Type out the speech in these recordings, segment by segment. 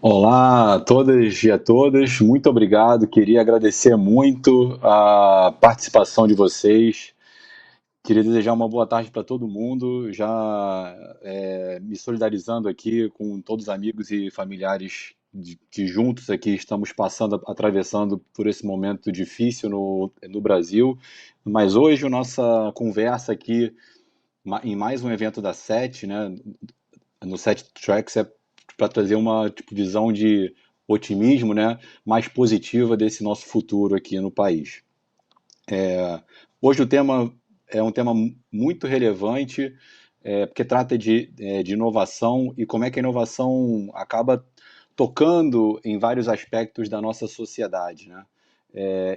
Olá a todas e a todos, muito obrigado. Queria agradecer muito a participação de vocês. Queria desejar uma boa tarde para todo mundo, já me solidarizando aqui com todos os amigos e familiares que juntos aqui estamos passando, atravessando por esse momento difícil no Brasil. Mas hoje a nossa conversa aqui em mais um evento da SET, né, no Set Tracks é para trazer uma visão de otimismo, né, mais positiva desse nosso futuro aqui no país. Hoje o tema é um tema muito relevante, porque trata de inovação e como é que a inovação acaba tocando em vários aspectos da nossa sociedade, né?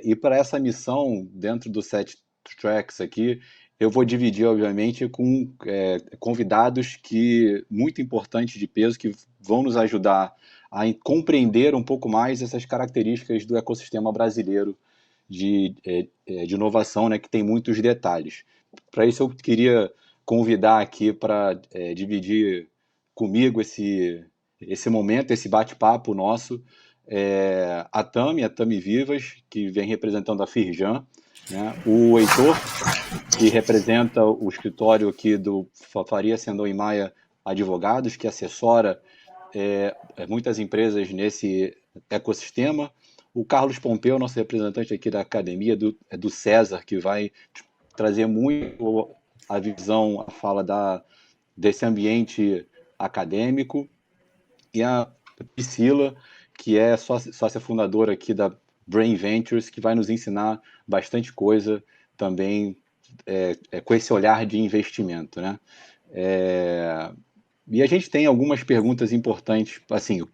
E para essa missão, dentro do Set Tracks aqui, eu vou dividir, obviamente, com convidados muito importantes de peso que vão nos ajudar a compreender um pouco mais essas características do ecossistema brasileiro de inovação, né, que tem muitos detalhes. Para isso, eu queria convidar aqui para dividir comigo esse momento, esse bate-papo nosso, a Tami Vivas, que vem representando a Firjan, né, o Heitor, que representa o escritório aqui do Faria Sendon e Maia Advogados, que assessora muitas empresas nesse ecossistema. O Carlos Pompeu, nosso representante aqui da academia, do César, que vai trazer muito a visão, a fala desse ambiente acadêmico. E a Priscila, que é sócia fundadora aqui da Brain Ventures, que vai nos ensinar bastante coisa também com esse olhar de investimento, né? E a gente tem algumas perguntas importantes, assim,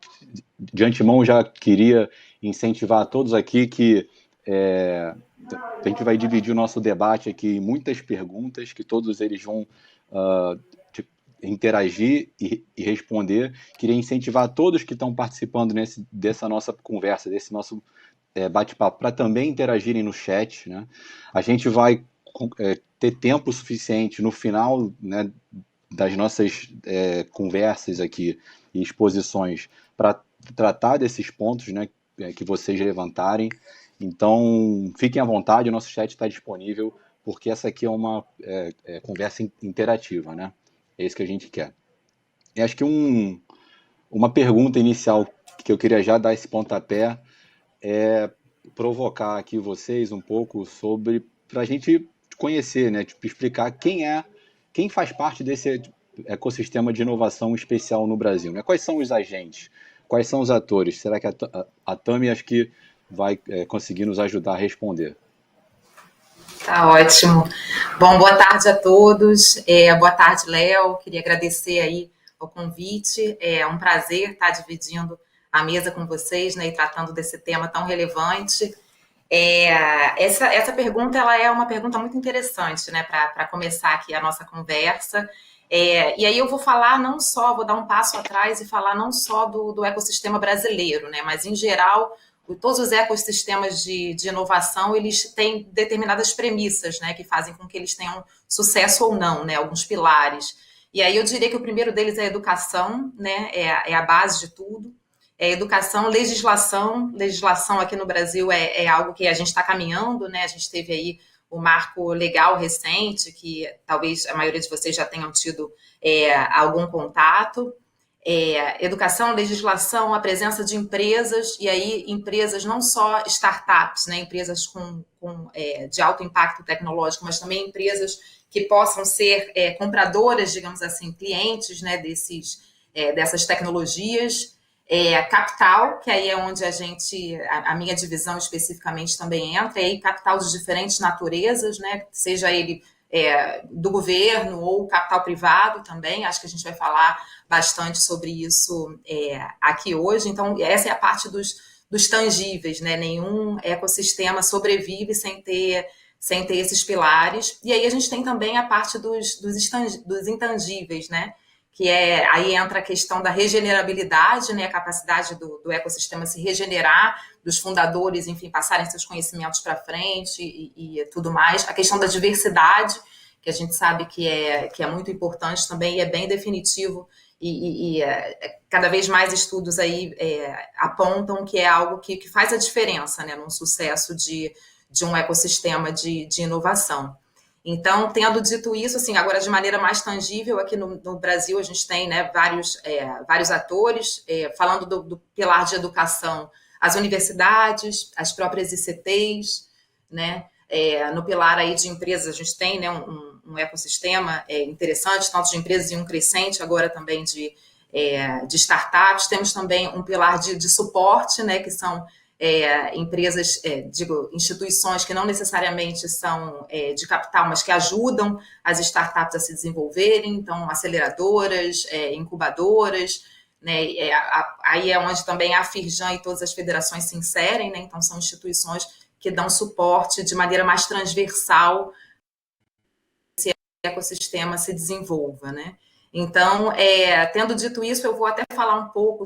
de antemão eu já queria incentivar a todos aqui que a gente vai dividir o nosso debate aqui em muitas perguntas, que todos eles vão interagir e responder. Queria incentivar todos que estão participando dessa nossa conversa, desse nosso bate-papo, para também interagirem no chat, né? A gente vai ter tempo suficiente no final, né, das nossas conversas aqui e exposições para tratar desses pontos, né, que vocês levantarem. Então, fiquem à vontade, o nosso chat está disponível, porque essa aqui é uma conversa interativa, né? É isso que a gente quer. E acho que uma pergunta inicial que eu queria já dar esse pontapé é provocar aqui vocês um pouco sobre, para a gente conhecer, né, explicar quem faz parte desse ecossistema de inovação especial no Brasil, né? Quais são os agentes? Quais são os atores? Será que a Tami acho que vai conseguir nos ajudar a responder? Tá ótimo. Bom, boa tarde a todos. Boa tarde, Léo. Queria agradecer aí o convite. É um prazer estar dividindo a mesa com vocês, né, e tratando desse tema tão relevante. Essa pergunta ela é uma pergunta muito interessante, né, para começar aqui a nossa conversa. E aí eu vou falar não só, vou dar um passo atrás e falar não só do ecossistema brasileiro, né, mas em geral todos os ecossistemas de inovação, eles têm determinadas premissas, né, que fazem com que eles tenham sucesso ou não, né, alguns pilares. E aí eu diria que o primeiro deles é a educação, né, é a base de tudo. Educação, legislação aqui no Brasil é algo que a gente está caminhando, né, a gente teve aí o marco legal recente, que talvez a maioria de vocês já tenham tido algum contato. Educação, legislação, a presença de empresas, e aí empresas não só startups, né, empresas de alto impacto tecnológico, mas também empresas que possam ser compradoras, digamos assim, clientes, né, dessas tecnologias. Capital, que aí é onde a minha divisão especificamente também entra, e aí capital de diferentes naturezas, né, seja ele do governo ou capital privado também, acho que a gente vai falar bastante sobre isso aqui hoje. Então, essa é a parte dos tangíveis, né? Nenhum ecossistema sobrevive sem ter esses pilares. E aí a gente tem também a parte dos intangíveis, né? Aí entra a questão da regenerabilidade, né? A capacidade do ecossistema se regenerar, dos fundadores, enfim, passarem seus conhecimentos para frente e tudo mais. A questão da diversidade, que a gente sabe que é muito importante também e é bem definitivo cada vez mais estudos aí apontam que é algo que faz a diferença, né, num sucesso de um ecossistema de inovação. Então, tendo dito isso, assim, agora de maneira mais tangível, aqui no Brasil a gente tem, né, vários atores, falando do pilar de educação, as universidades, as próprias ICTs, né, no pilar aí de empresas a gente tem, né, um ecossistema interessante, tanto de empresas e um crescente agora também de startups. Temos também um pilar de suporte, né, que são empresas, instituições que não necessariamente são de capital, mas que ajudam as startups a se desenvolverem, então aceleradoras, incubadoras, né, aí é onde também a Firjan e todas as federações se inserem, né, então são instituições que dão suporte de maneira mais transversal se o ecossistema se desenvolva, né. Então, tendo dito isso, eu vou até falar um pouco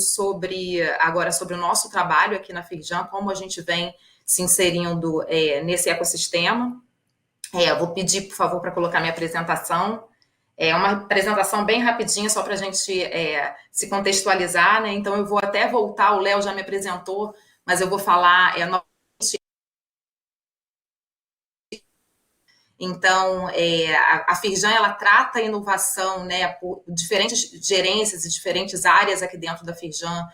agora sobre o nosso trabalho aqui na Firjan, como a gente vem se inserindo nesse ecossistema. Vou pedir, por favor, para colocar minha apresentação. É uma apresentação bem rapidinha, só para a gente se contextualizar, né? Então, eu vou até voltar, o Léo já me apresentou, mas eu vou falar Então, a Firjan, ela trata a inovação, né, por diferentes gerências e diferentes áreas aqui dentro da Firjan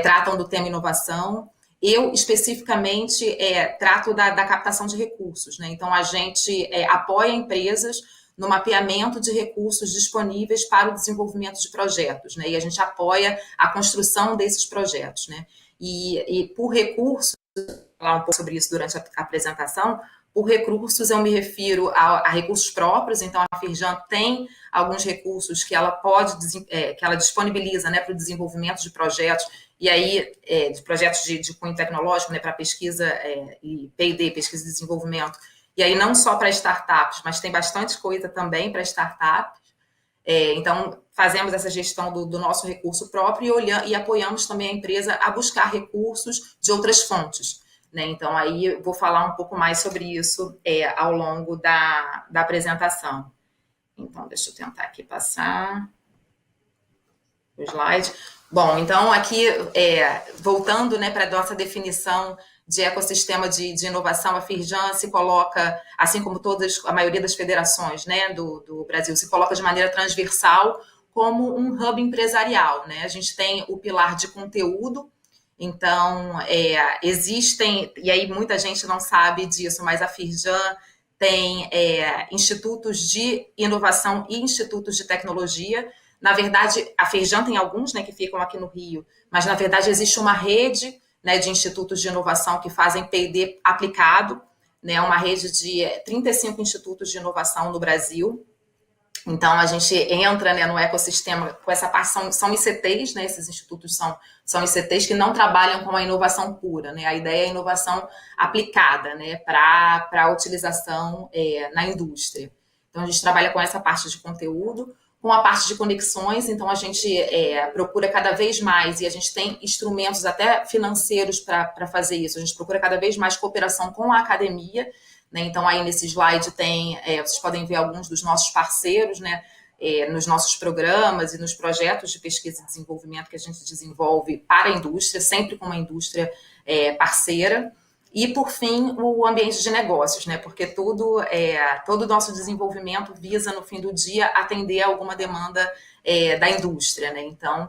tratam do tema inovação. Eu, especificamente, trato da captação de recursos, né? Então, a gente apoia empresas no mapeamento de recursos disponíveis para o desenvolvimento de projetos, né? E a gente apoia a construção desses projetos, né? E por recursos, vou falar um pouco sobre isso durante a apresentação. Por recursos, eu me refiro a recursos próprios, então a Firjan tem alguns recursos que ela que ela disponibiliza, né, para o desenvolvimento de projetos, e aí de projetos de cunho tecnológico, né, para pesquisa e P&D, pesquisa e desenvolvimento, e aí não só para startups, mas tem bastante coisa também para startups. Então, fazemos essa gestão do nosso recurso próprio e apoiamos também a empresa a buscar recursos de outras fontes, né? Então, aí eu vou falar um pouco mais sobre isso ao longo da apresentação. Então, deixa eu tentar aqui passar o slide. Bom, então aqui, voltando, né, para a nossa definição de ecossistema de inovação, a Firjan se coloca, assim como a maioria das federações, né, do Brasil, se coloca de maneira transversal como um hub empresarial, né? A gente tem o pilar de conteúdo. Então, existem, e aí muita gente não sabe disso, mas a Firjan tem institutos de inovação e institutos de tecnologia. Na verdade, a Firjan tem alguns, né, que ficam aqui no Rio, mas na verdade existe uma rede, né, de institutos de inovação que fazem P&D aplicado, né, uma rede de 35 institutos de inovação no Brasil. Então, a gente entra, né, no ecossistema com essa parte, são ICTs, né, esses institutos são ICTs que não trabalham com a inovação pura, né, a ideia é a inovação aplicada, né, para a utilização na indústria. Então, a gente trabalha com essa parte de conteúdo, com a parte de conexões, então a gente procura cada vez mais, e a gente tem instrumentos até financeiros para fazer isso, a gente procura cada vez mais cooperação com a academia, né? Então, aí nesse slide vocês podem ver alguns dos nossos parceiros, né, nos nossos programas e nos projetos de pesquisa e desenvolvimento que a gente desenvolve para a indústria, sempre com uma indústria parceira. E, por fim, o ambiente de negócios, né, porque todo o nosso desenvolvimento visa, no fim do dia, atender a alguma demanda da indústria, né? Então,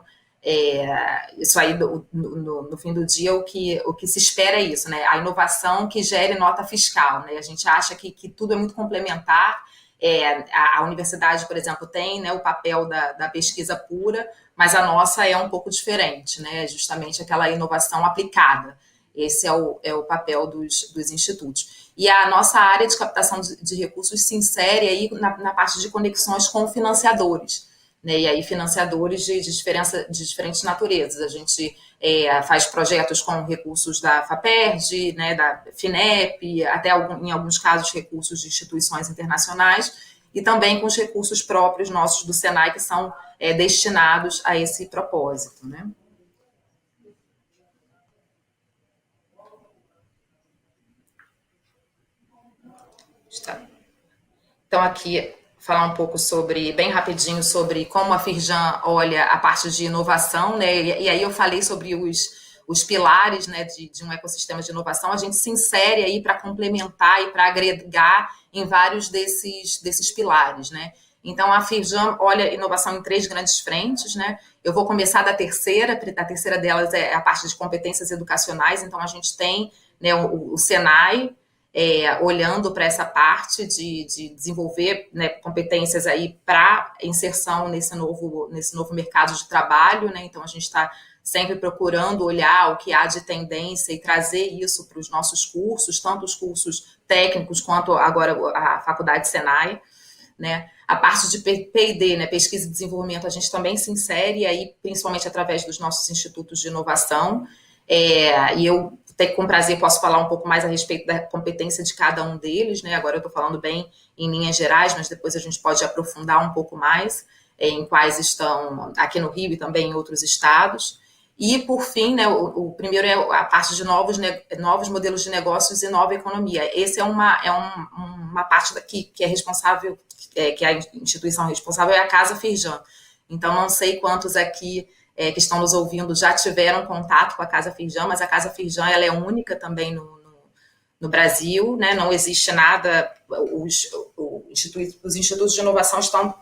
isso aí, no fim do dia, o que se espera é isso, né? A inovação que gere nota fiscal, né? A gente acha que tudo é muito complementar. A universidade, por exemplo, tem, né, o papel da pesquisa pura, mas a nossa é um pouco diferente, né? Justamente aquela inovação aplicada. Esse é o papel dos institutos. E a nossa área de captação de recursos se insere aí na parte de conexões com financiadores, né? E aí financiadores de diferentes naturezas. A gente faz projetos com recursos da FAPERJ, né, da FINEP, até em alguns casos recursos de instituições internacionais, e também com os recursos próprios nossos do Senai, que são destinados a esse propósito, né? Então, aqui falar um pouco bem rapidinho, sobre como a Firjan olha a parte de inovação, né? E aí eu falei sobre os pilares, né, de um ecossistema de inovação. A gente se insere aí para complementar e para agregar em vários desses pilares, né? Então, a Firjan olha inovação em 3 grandes frentes, né? Eu vou começar da terceira. A terceira delas é a parte de competências educacionais. Então, a gente tem, né, o Senai, olhando para essa parte de desenvolver, né, competências aí para inserção nesse novo mercado de trabalho, né? Então, a gente está sempre procurando olhar o que há de tendência e trazer isso para os nossos cursos, tanto os cursos técnicos quanto agora a Faculdade Senai, né? A parte de P&D, né, pesquisa e desenvolvimento, a gente também se insere aí, principalmente através dos nossos institutos de inovação, e eu, com prazer, posso falar um pouco mais a respeito da competência de cada um deles, né? Agora eu estou falando bem em linhas gerais, mas depois a gente pode aprofundar um pouco mais em quais estão aqui no Rio e também em outros estados. E, por fim, né, o primeiro é a parte de novos modelos de negócios e nova economia. Esse é uma parte daqui que é responsável, que a instituição responsável é a Casa Firjan. Então, não sei quantos aqui que estão nos ouvindo já tiveram contato com a Casa Firjan, mas a Casa Firjan ela é única também no Brasil, né? Não existe nada, os institutos de inovação estão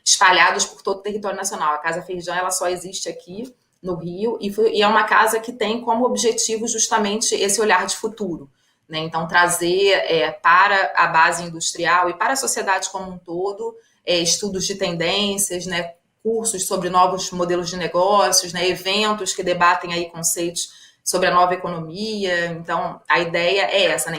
espalhados por todo o território nacional. A Casa Firjan ela só existe aqui no Rio e é uma casa que tem como objetivo justamente esse olhar de futuro, né? Então, trazer para a base industrial e para a sociedade como um todo estudos de tendências, né? Cursos sobre novos modelos de negócios, né? Eventos que debatem aí conceitos sobre a nova economia. Então, a ideia é essa, né?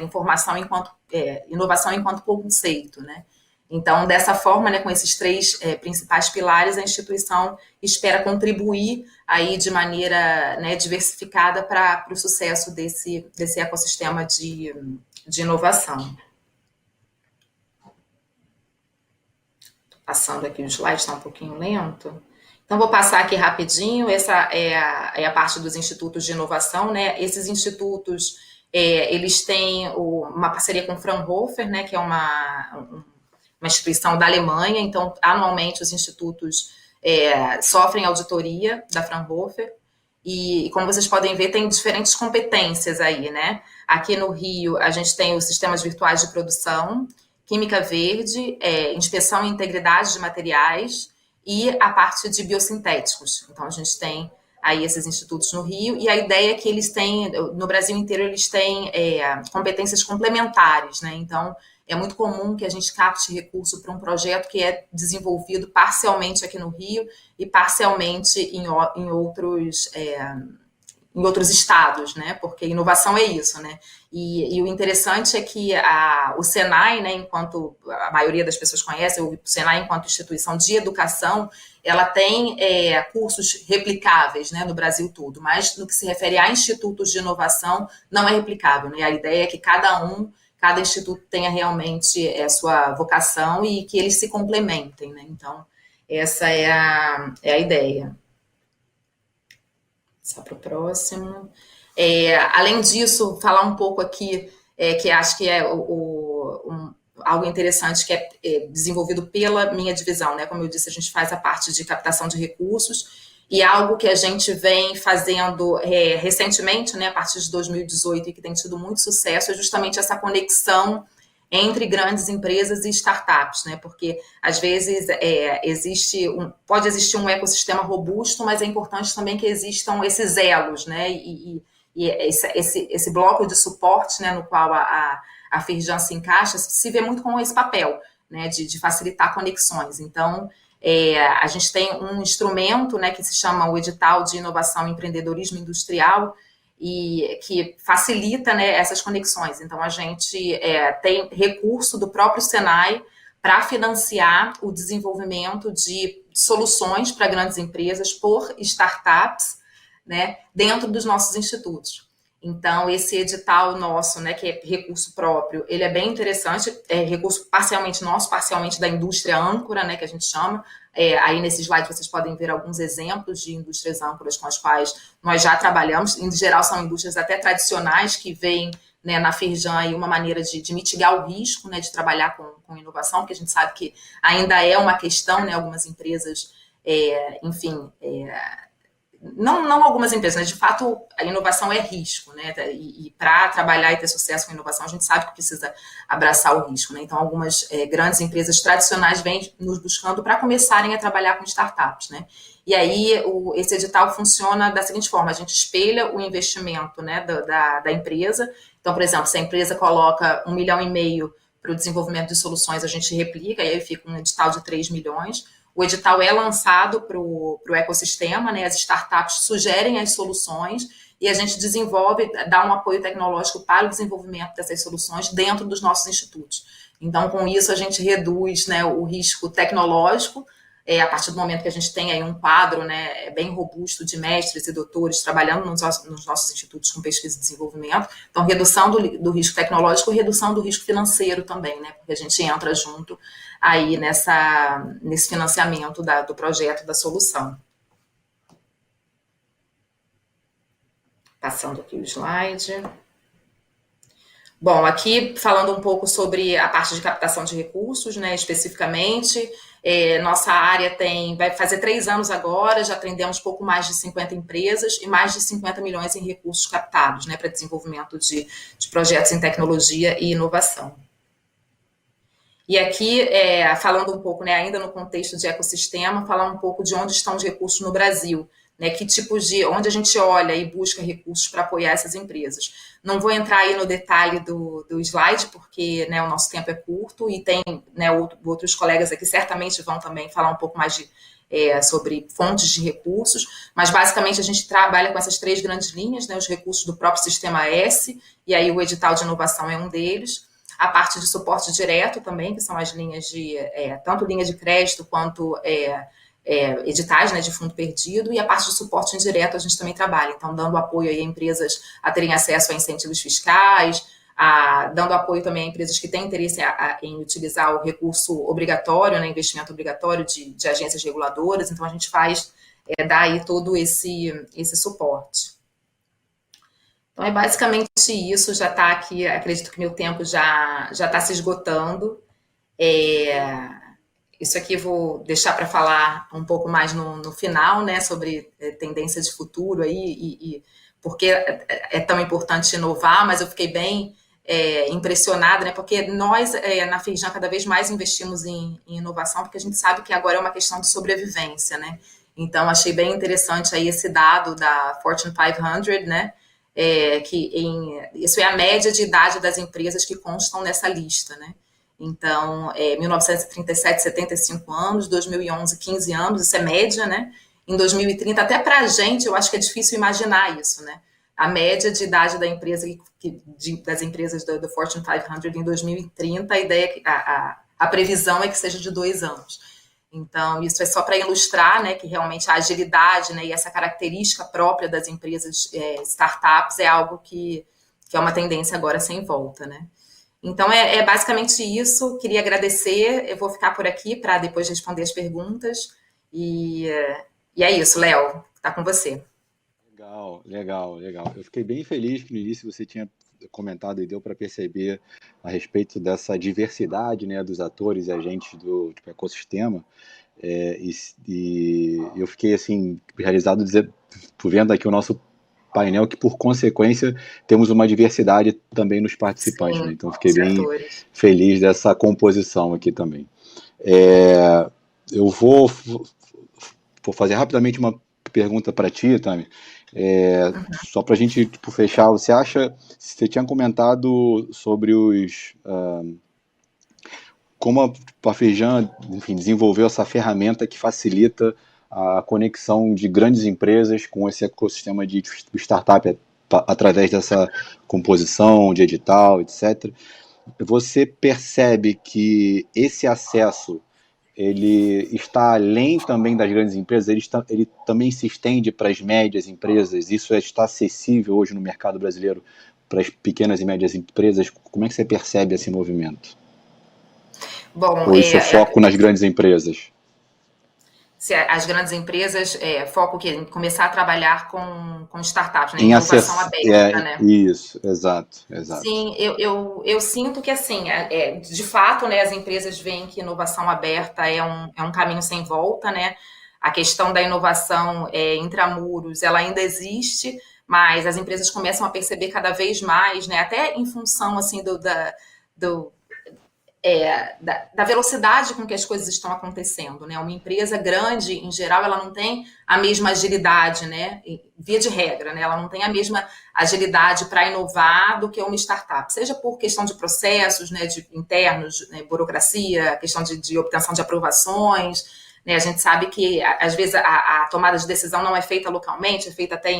Inovação enquanto conceito, né? Então, dessa forma, né, com esses 3 principais pilares, a instituição espera contribuir aí de maneira, né, diversificada para o sucesso desse ecossistema de inovação. Tô passando aqui o slide, está um pouquinho lento. Então, vou passar aqui rapidinho. Essa é a parte dos institutos de inovação, né? Esses institutos, eles têm uma parceria com o Fraunhofer, né, que é uma instituição da Alemanha. Então, anualmente, os institutos sofrem auditoria da Fraunhofer e, como vocês podem ver, tem diferentes competências aí, né? Aqui no Rio, a gente tem os sistemas virtuais de produção, química verde, inspeção e integridade de materiais e a parte de biosintéticos. Então, a gente tem aí esses institutos no Rio, e a ideia é que eles têm, no Brasil inteiro, eles têm competências complementares, né? Então, é muito comum que a gente capte recurso para um projeto que é desenvolvido parcialmente aqui no Rio e parcialmente em outros estados, né? Porque inovação é isso, né? E o interessante é que o Senai, né, enquanto a maioria das pessoas conhece, o Senai enquanto instituição de educação, ela tem cursos replicáveis, né, no Brasil todo, mas no que se refere a institutos de inovação, não é replicável, né? A ideia é que cada instituto tenha realmente a sua vocação e que eles se complementem, né? Então, essa é a ideia. Passar para o próximo. Além disso, falar um pouco aqui, que acho que é algo interessante, que é desenvolvido pela minha divisão, né? Como eu disse, a gente faz a parte de captação de recursos, e algo que a gente vem fazendo recentemente, né, a partir de 2018, e que tem tido muito sucesso, é justamente essa conexão entre grandes empresas e startups, né? Porque às vezes pode existir um ecossistema robusto, mas é importante também que existam esses elos, né? E esse bloco de suporte, né, no qual a Firjan se encaixa, se vê muito com esse papel, né, de facilitar conexões. Então, a gente tem um instrumento, né, que se chama o Edital de Inovação e Empreendedorismo Industrial, e que facilita, né, essas conexões. Então, a gente tem recurso do próprio Senai para financiar o desenvolvimento de soluções para grandes empresas por startups, né, dentro dos nossos institutos. Então, esse edital nosso, né, que é recurso próprio, ele é bem interessante, é recurso parcialmente nosso, parcialmente da indústria âncora, né, que a gente chama. Aí nesse slide vocês podem ver alguns exemplos de indústrias âncoras com as quais nós já trabalhamos. Em geral, são indústrias até tradicionais que vêm né, na Firjan aí uma maneira de mitigar o risco, né, de trabalhar com inovação, porque a gente sabe que ainda é uma questão, né, algumas empresas, enfim, não algumas empresas, né? De fato, a inovação é risco, né? E para trabalhar e ter sucesso com a inovação, a gente sabe que precisa abraçar o risco, né? Então, algumas grandes empresas tradicionais vêm nos buscando para começarem a trabalhar com startups, né? E aí, esse edital funciona da seguinte forma: a gente espelha o investimento, né, da empresa. Então, por exemplo, se a empresa coloca 1,5 milhão para o desenvolvimento de soluções, a gente replica, e aí fica um edital de 3 milhões. O edital é lançado para o ecossistema, né? As startups sugerem as soluções e a gente desenvolve, dá um apoio tecnológico para o desenvolvimento dessas soluções dentro dos nossos institutos. Então, com isso, a gente reduz, né, o risco tecnológico, a partir do momento que a gente tem aí um quadro, né, bem robusto de mestres e doutores trabalhando nos nossos institutos com pesquisa e desenvolvimento. Então, redução do risco tecnológico e redução do risco financeiro também, né, porque a gente entra junto aí nesse financiamento do projeto, da solução. Passando aqui o slide. Bom, aqui falando um pouco sobre a parte de captação de recursos, né, especificamente. Nossa área vai fazer 3 anos agora, já atendemos pouco mais de 50 empresas e mais de 50 milhões em recursos captados, né, para desenvolvimento de projetos em tecnologia e inovação. E aqui, falando um pouco, né, ainda no contexto de ecossistema, falar um pouco de onde estão os recursos no Brasil, né, que tipos onde a gente olha e busca recursos para apoiar essas empresas. Não vou entrar aí no detalhe do slide, porque, né, o nosso tempo é curto e tem, né, outros colegas aqui certamente vão também falar um pouco mais sobre fontes de recursos, mas basicamente a gente trabalha com essas 3 grandes linhas, né, os recursos do próprio Sistema S, e aí o edital de inovação é um deles. A parte de suporte direto também, que são as linhas tanto linha de crédito quanto editais, né, de fundo perdido, e a parte de suporte indireto a gente também trabalha, então dando apoio aí a empresas a terem acesso a incentivos fiscais, dando apoio também a empresas que têm interesse em utilizar o recurso obrigatório, né, investimento obrigatório de agências reguladoras, então a gente dá aí todo esse suporte. Então, é basicamente isso, já está aqui, acredito que meu tempo já está se esgotando. Isso aqui eu vou deixar para falar um pouco mais no final, né, sobre tendência de futuro aí e por que é tão importante inovar, mas eu fiquei bem impressionada, né, porque nós, na Firjan, cada vez mais investimos em inovação, porque a gente sabe que agora é uma questão de sobrevivência, né. Então, achei bem interessante aí esse dado da Fortune 500, né, isso é a média de idade das empresas que constam nessa lista, né? Então, 1937, 75 anos, 2011, 15 anos, isso é média, né? Em 2030, até para a gente, eu acho que é difícil imaginar isso, né? A média de idade da empresa, das empresas do Fortune 500 em 2030, a ideia, a previsão é que seja de 2 anos. Então, isso é só para ilustrar, né, que realmente a agilidade, né, e essa característica própria das empresas startups é algo que é uma tendência agora sem volta, né? Então, é basicamente isso. Queria agradecer. Eu vou ficar por aqui para depois responder as perguntas. E é isso, Léo, está com você. Legal. Eu fiquei bem feliz que no início você tinha comentado e deu para perceber a respeito dessa diversidade, né, dos atores e agentes do ecossistema, e eu fiquei assim realizado vendo aqui o nosso painel, que por consequência temos uma diversidade também nos participantes. Sim, né? Então fiquei bem atores. Feliz dessa composição aqui também. Eu vou fazer rapidamente uma pergunta para ti, Tami. Só para a gente fechar, você tinha comentado sobre como a Firjan, enfim, desenvolveu essa ferramenta que facilita a conexão de grandes empresas com esse ecossistema de startup através dessa composição de edital, etc. Você percebe que esse acesso ele está além também das grandes empresas, ele também se estende para as médias empresas, isso está acessível hoje no mercado brasileiro para as pequenas e médias empresas? Como é que você percebe esse movimento? Bom, ou isso é foco nas grandes empresas? se as grandes empresas focam o quê? Em começar a trabalhar com startups, né? Em Inovação aberta, né? isso, exato, exato. Sim, eu sinto que, assim, de fato, né, as empresas veem que inovação aberta é um caminho sem volta, né? A questão da inovação intramuros, ela ainda existe, mas as empresas começam a perceber cada vez mais, né, até em função, assim, do, da velocidade com que as coisas estão acontecendo, né? Uma empresa grande, em geral, ela não tem a mesma agilidade, né? Via de regra, né? Ela não tem a mesma agilidade para inovar do que uma startup, seja por questão de processos, né, de internos, né, burocracia, questão de obtenção de aprovações, né? A gente sabe que, às vezes, a tomada de decisão não é feita localmente, é feita até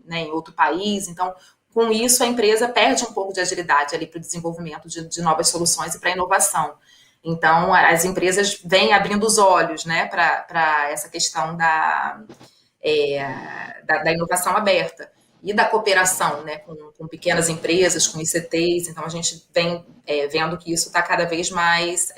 né, em outro país, então com isso a empresa perde um pouco de agilidade ali para o desenvolvimento de novas soluções e para a inovação. Então, as empresas vêm abrindo os olhos, né, para essa questão da inovação aberta e da cooperação, né, com pequenas empresas, com ICTs. Então, a gente vem vendo que isso está cada vez mais,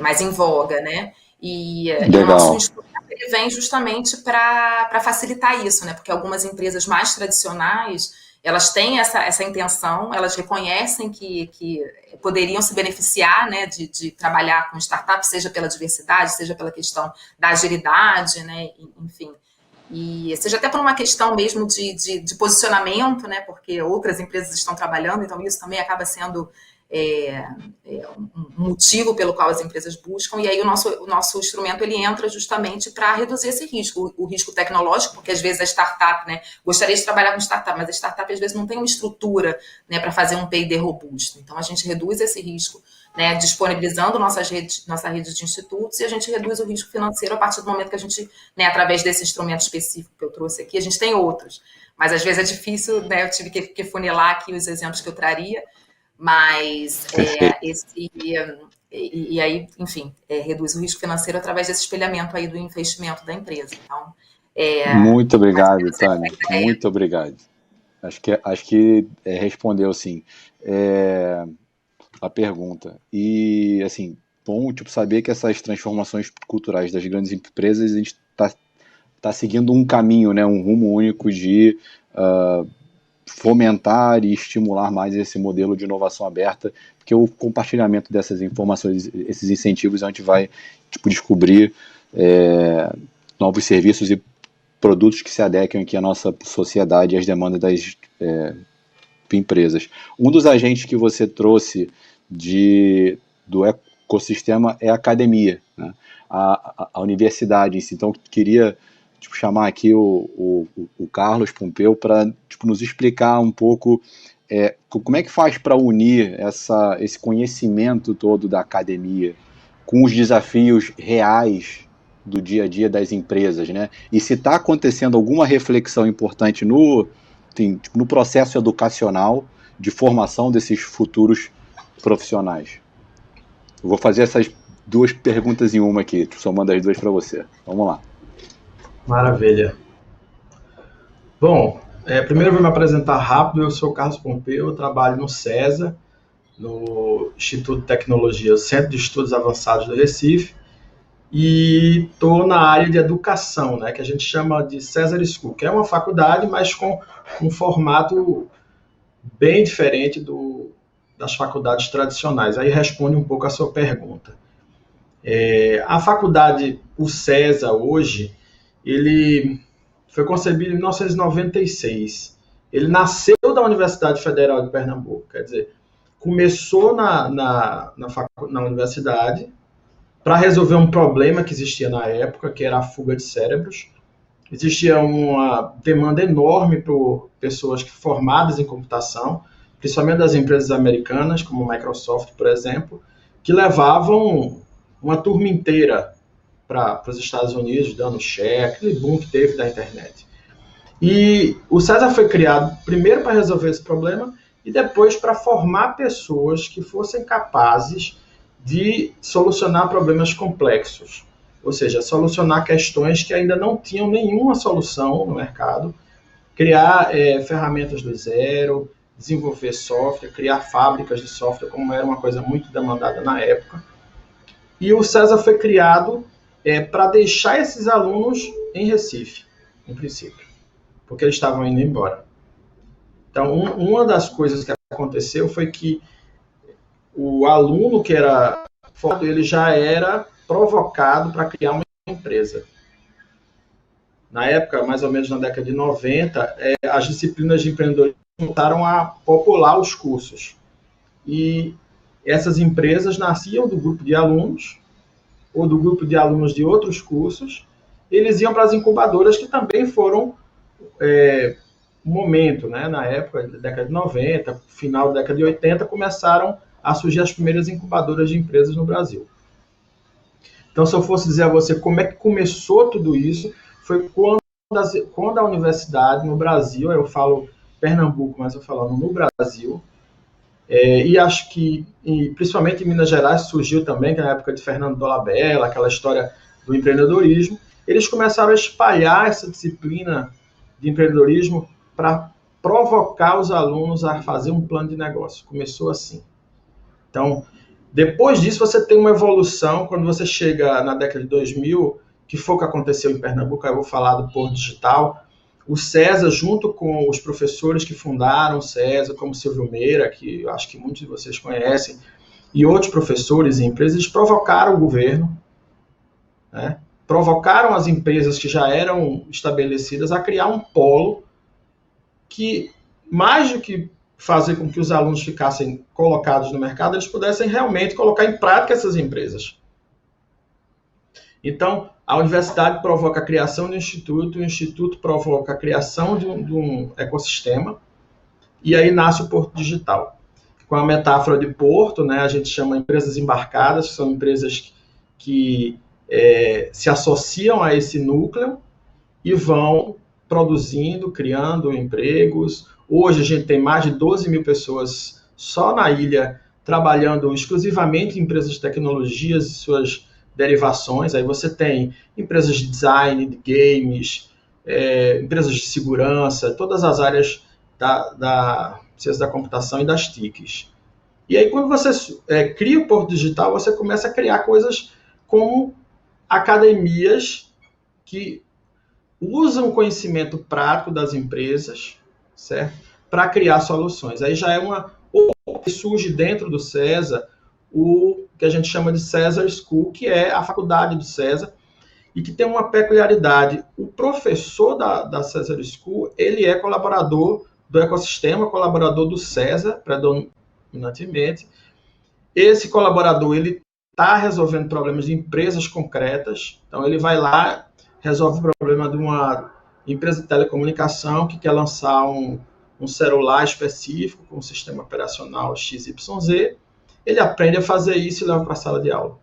mais em voga, né? E o nosso instrumento ele vem justamente para facilitar isso, né? Porque algumas empresas mais tradicionais elas têm essa intenção, elas reconhecem que poderiam se beneficiar, né, de trabalhar com startups, seja pela diversidade, seja pela questão da agilidade, né, enfim. E seja até por uma questão mesmo de posicionamento, né, porque outras empresas estão trabalhando, então isso também acaba sendo um motivo pelo qual as empresas buscam, e aí o nosso instrumento ele entra justamente para reduzir esse risco, o risco tecnológico, porque às vezes a startup, né, gostaria de trabalhar com startup, mas a startup às vezes não tem uma estrutura, né, para fazer um P&D robusto, então a gente reduz esse risco, né, disponibilizando nossa rede de institutos, e a gente reduz o risco financeiro a partir do momento que a gente, né, através desse instrumento específico que eu trouxe aqui, a gente tem outros, mas às vezes é difícil, né, eu tive que funilar aqui os exemplos que eu traria, mas e aí, enfim, reduz o risco financeiro através desse espelhamento aí do investimento da empresa. Então, muito obrigado, Tânia. Muito obrigado. Acho que respondeu, sim, a pergunta. E, assim, bom, tipo, saber que essas transformações culturais das grandes empresas, a gente tá seguindo um caminho, né, um rumo único de fomentar e estimular mais esse modelo de inovação aberta, porque o compartilhamento dessas informações, esses incentivos, a gente vai, tipo, descobrir novos serviços e produtos que se adequem aqui à nossa sociedade e às demandas das empresas. Um dos agentes que você trouxe do ecossistema é a academia, né? A universidade em si. Então, queria chamar aqui o Carlos Pompeu para nos explicar um pouco como é que faz para unir esse conhecimento todo da academia com os desafios reais do dia a dia das empresas, né? E se está acontecendo alguma reflexão importante no processo educacional de formação desses futuros profissionais. Eu vou fazer essas duas perguntas em uma aqui, somando as duas para você. Vamos lá. Maravilha. Bom, primeiro eu vou me apresentar rápido. Eu sou o Carlos Pompeu, eu trabalho no CESA, no Instituto de Tecnologia, Centro de Estudos Avançados do Recife, e estou na área de educação, né, que a gente chama de Cesar School, que é uma faculdade, mas com um formato bem diferente das faculdades tradicionais. Aí responde um pouco a sua pergunta. A faculdade, o CESA, hoje, ele foi concebido em 1996. Ele nasceu da Universidade Federal de Pernambuco, quer dizer, começou na universidade para resolver um problema que existia na época, que era a fuga de cérebros. Existia uma demanda enorme por pessoas formadas em computação, principalmente das empresas americanas, como a Microsoft, por exemplo, que levavam uma turma inteira para os Estados Unidos, dando share, aquele boom que teve da internet. E o CESA foi criado primeiro para resolver esse problema e depois para formar pessoas que fossem capazes de solucionar problemas complexos, ou seja, solucionar questões que ainda não tinham nenhuma solução no mercado, criar ferramentas do zero, desenvolver software, criar fábricas de software, como era uma coisa muito demandada na época. E o CESA foi criado para deixar esses alunos em Recife, em princípio, porque eles estavam indo embora. Então, uma das coisas que aconteceu foi que o aluno que era formado, ele já era provocado para criar uma empresa. Na época, mais ou menos na década de 90, as disciplinas de empreendedorismo começaram a popular os cursos. E essas empresas nasciam do grupo de alunos, ou do grupo de alunos de outros cursos. Eles iam para as incubadoras, que também foram um momento, né? Na época da década de 90, final da década de 80, começaram a surgir as primeiras incubadoras de empresas no Brasil. Então, se eu fosse dizer a você como é que começou tudo isso, foi quando a universidade no Brasil, eu falo Pernambuco, mas eu falando no Brasil, e acho que, principalmente em Minas Gerais, surgiu também, que na época de Fernando Dolabella, aquela história do empreendedorismo, eles começaram a espalhar essa disciplina de empreendedorismo para provocar os alunos a fazer um plano de negócio. Começou assim. Então, depois disso, você tem uma evolução, quando você chega na década de 2000, que foi o que aconteceu em Pernambuco, eu vou falar do Porto Digital, o César, junto com os professores que fundaram o César, como Silvio Meira, que eu acho que muitos de vocês conhecem, e outros professores e empresas, eles provocaram o governo, né? Provocaram as empresas que já eram estabelecidas a criar um polo que, mais do que fazer com que os alunos ficassem colocados no mercado, eles pudessem realmente colocar em prática essas empresas. Então, a universidade provoca a criação de um instituto, o instituto provoca a criação de um ecossistema, e aí nasce o Porto Digital. Com a metáfora de porto, né, a gente chama empresas embarcadas, que são empresas que se associam a esse núcleo e vão produzindo, criando empregos. Hoje a gente tem mais de 12 mil pessoas só na ilha trabalhando exclusivamente em empresas de tecnologias e suas derivações. Aí você tem empresas de design, de games, empresas de segurança, todas as áreas da ciência da computação e das TICs. E aí quando você cria o Porto Digital, você começa a criar coisas como academias que usam o conhecimento prático das empresas, certo? Para criar soluções. Aí já surge dentro do César o que a gente chama de César School, que é a faculdade do César, e que tem uma peculiaridade. O professor da César School, ele é colaborador do ecossistema, colaborador do César, predominantemente. Esse colaborador, ele está resolvendo problemas de empresas concretas, então ele vai lá, resolve o problema de uma empresa de telecomunicação que quer lançar um celular específico com um sistema operacional XYZ, ele aprende a fazer isso e leva para a sala de aula.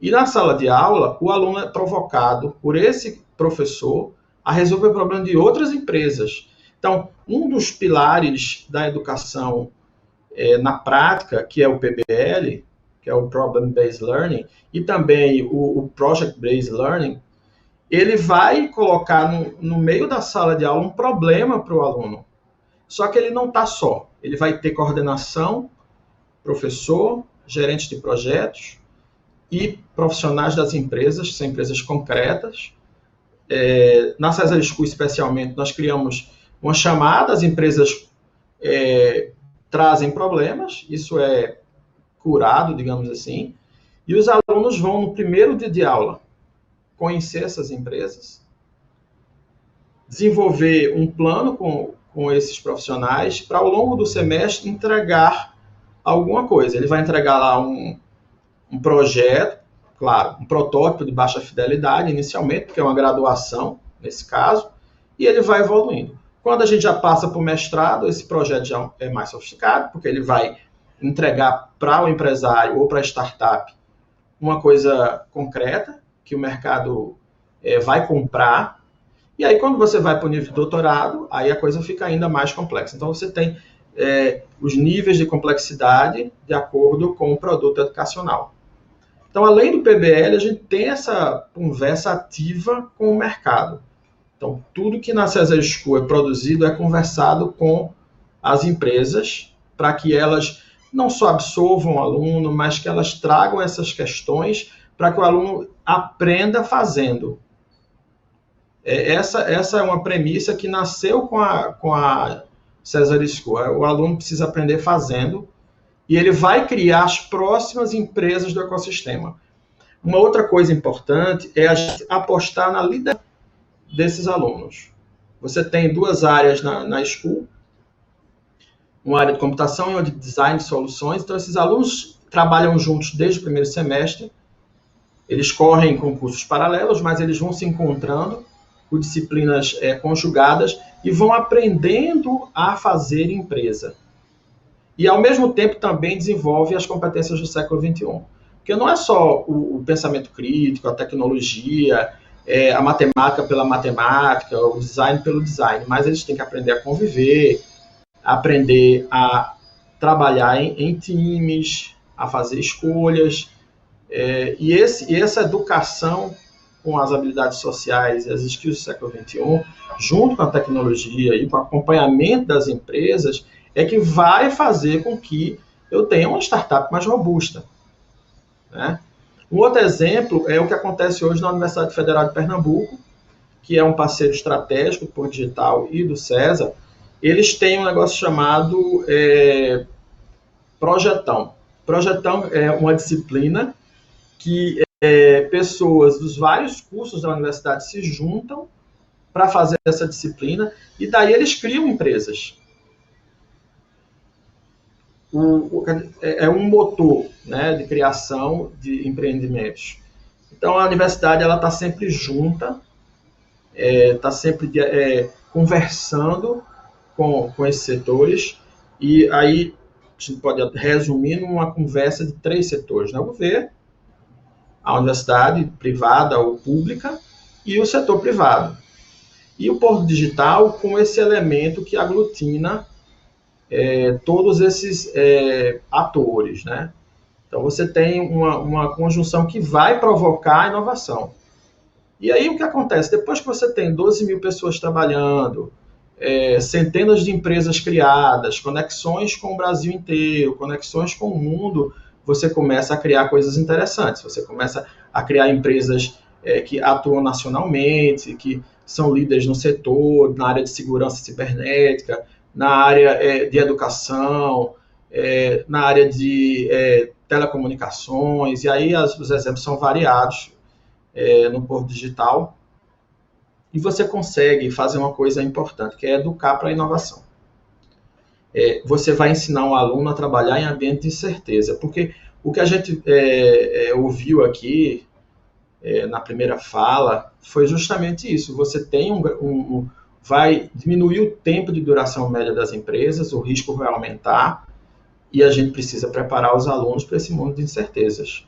E na sala de aula, o aluno é provocado por esse professor a resolver o problema de outras empresas. Então, um dos pilares da educação na prática, que é o PBL, que é o Problem Based Learning, e também o Project Based Learning, ele vai colocar no meio da sala de aula um problema para o aluno. Só que ele não está só. Ele vai ter coordenação, professor, gerente de projetos e profissionais das empresas, são empresas concretas. Na César School, especialmente, nós criamos uma chamada, as empresas trazem problemas, isso é curado, digamos assim, e os alunos vão no primeiro dia de aula conhecer essas empresas, desenvolver um plano com esses profissionais para, ao longo do semestre, entregar alguma coisa. Ele vai entregar lá um projeto, claro, um protótipo de baixa fidelidade, inicialmente, porque é uma graduação, nesse caso, e ele vai evoluindo. Quando a gente já passa para o mestrado, esse projeto já é mais sofisticado, porque ele vai entregar para o empresário ou para a startup uma coisa concreta, que o mercado vai comprar. E aí, quando você vai para o nível de doutorado, aí a coisa fica ainda mais complexa. Então, você tem os níveis de complexidade de acordo com o produto educacional. Então, além do PBL, a gente tem essa conversa ativa com o mercado. Então, tudo que na César School é produzido é conversado com as empresas para que elas não só absorvam o aluno, mas que elas tragam essas questões para que o aluno aprenda fazendo. Essa é uma premissa que nasceu com a César School. O aluno precisa aprender fazendo e ele vai criar as próximas empresas do ecossistema. Uma outra coisa importante é a gente apostar na liderança desses alunos. Você tem 2 áreas na School, uma área de computação e uma de design de soluções. Então, esses alunos trabalham juntos desde o primeiro semestre. Eles correm concursos paralelos, mas eles vão se encontrando com disciplinas conjugadas e vão aprendendo a fazer empresa. E, ao mesmo tempo, também desenvolve as competências do século XXI. Porque não é só o pensamento crítico, a tecnologia, a matemática pela matemática, o design pelo design, mas eles têm que aprender a conviver, aprender a trabalhar em times, a fazer escolhas. E essa educação com as habilidades sociais e as skills do século XXI, junto com a tecnologia e com o acompanhamento das empresas, é que vai fazer com que eu tenha uma startup mais robusta, né? Um outro exemplo é o que acontece hoje na Universidade Federal de Pernambuco, que é um parceiro estratégico do Porto Digital e do César. Eles têm um negócio chamado Projetão. Projetão é uma disciplina que pessoas dos vários cursos da universidade se juntam para fazer essa disciplina e daí eles criam empresas. É um motor, né, de criação de empreendimentos. Então, a universidade está sempre junta, está sempre conversando com esses setores, e aí a gente pode resumir numa conversa de 3 setores, né? O governo, a universidade privada ou pública e o setor privado. E o Porto Digital com esse elemento que aglutina todos esses atores, né? Então, você tem uma conjunção que vai provocar a inovação. E aí, o que acontece? Depois que você tem 12 mil pessoas trabalhando, centenas de empresas criadas, conexões com o Brasil inteiro, conexões com o mundo, você começa a criar coisas interessantes. Você começa a criar empresas que atuam nacionalmente, que são líderes no setor, na área de segurança cibernética, na área de educação, na área de telecomunicações, e aí os exemplos são variados no Porto Digital, e você consegue fazer uma coisa importante, que é educar para a inovação. Você vai ensinar um aluno a trabalhar em ambiente de incerteza, porque o que a gente ouviu aqui na primeira fala foi justamente isso. Você tem vai diminuir o tempo de duração média das empresas, o risco vai aumentar, e a gente precisa preparar os alunos para esse mundo de incertezas.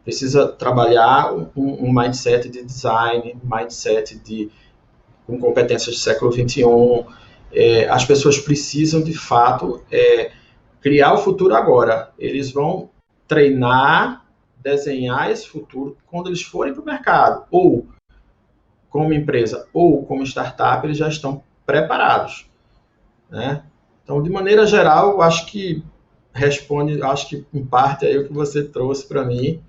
Precisa trabalhar um mindset de design, mindset com competências do século XXI. As pessoas precisam, de fato, criar o futuro agora. Eles vão treinar, desenhar esse futuro quando eles forem para o mercado, ou como empresa ou como startup, eles já estão preparados, né? Então, de maneira geral, eu acho que responde, acho que em parte aí o que você trouxe para mim.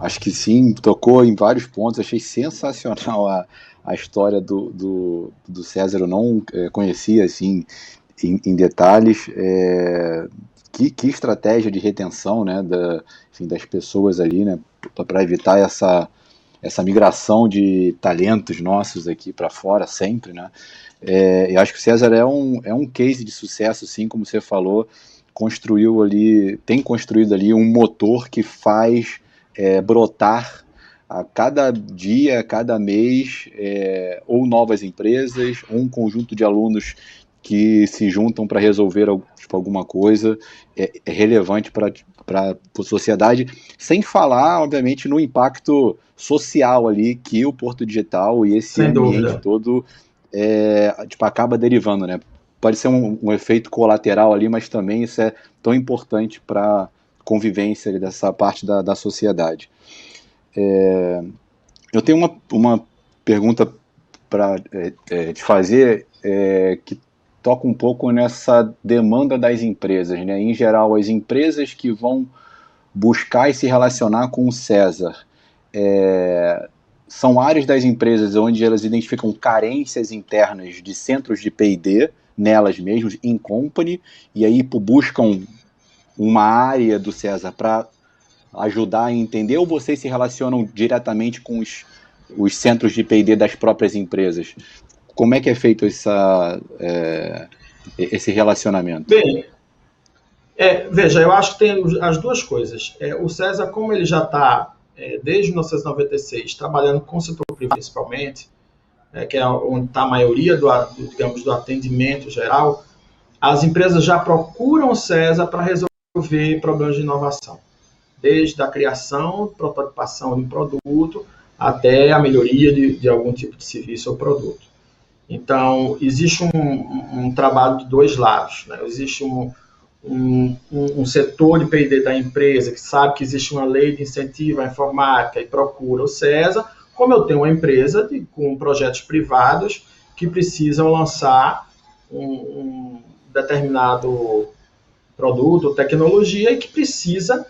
Acho que sim, tocou em vários pontos, achei sensacional a história do César, eu não conhecia assim em detalhes. Que estratégia de retenção, né, das pessoas ali, né, para evitar essa migração de talentos nossos aqui para fora sempre, né? Eu acho que o César é um case de sucesso, assim, como você falou, tem construído ali um motor que faz brotar a cada dia, a cada mês, ou novas empresas, ou um conjunto de alunos que se juntam para resolver alguma coisa relevante para a sociedade, sem falar, obviamente, no impacto social ali que o Porto Digital e esse ambiente todo acaba derivando, né? Pode ser um efeito colateral ali, mas também isso é tão importante para a convivência ali dessa parte da sociedade. Eu tenho uma pergunta para te fazer, que toca um pouco nessa demanda das empresas, né? Em geral, as empresas que vão buscar e se relacionar com o César são áreas das empresas onde elas identificam carências internas de centros de P&D nelas mesmas, in company, e aí buscam uma área do César para ajudar a entender, ou vocês se relacionam diretamente com os centros de P&D das próprias empresas? Como é que é feito esse relacionamento? Bem, veja, eu acho que tem as duas coisas. O César, como ele já está, desde 1996, trabalhando com o setor privado principalmente, que é onde está a maioria digamos, do atendimento geral, as empresas já procuram o César para resolver problemas de inovação, desde a criação, prototipação de um produto, até a melhoria de algum tipo de serviço ou produto. Então, existe um trabalho de dois lados, né? Existe um setor de P&D da empresa que sabe que existe uma lei de incentivo à informática e procura o César, como eu tenho uma empresa com projetos privados que precisam lançar um determinado produto ou tecnologia e que precisa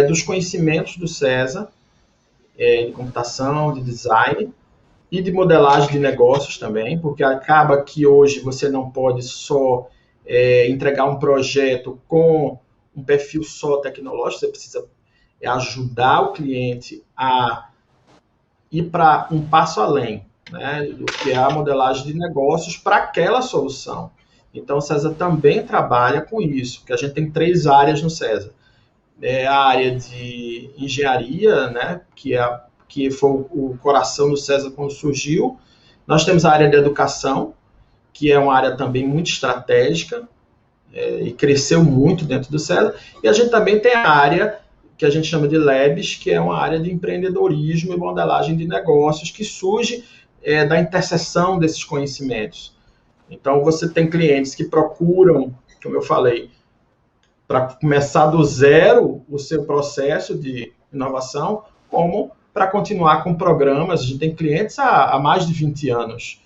dos conhecimentos do César, de computação, de design e de modelagem de negócios também, porque acaba que hoje você não pode só entregar um projeto com um perfil só tecnológico, você precisa ajudar o cliente a ir para um passo além, né, do que é a modelagem de negócios para aquela solução. Então, o César também trabalha com isso, porque a gente tem 3 áreas no César. A área de engenharia, né, que foi o coração do César quando surgiu. Nós temos a área de educação, que é uma área também muito estratégica e cresceu muito dentro do César. E a gente também tem a área que a gente chama de Labs, que é uma área de empreendedorismo e modelagem de negócios que surge da interseção desses conhecimentos. Então, você tem clientes que procuram, como eu falei, para começar do zero o seu processo de inovação, como para continuar com programas. A gente tem clientes há mais de 20 anos.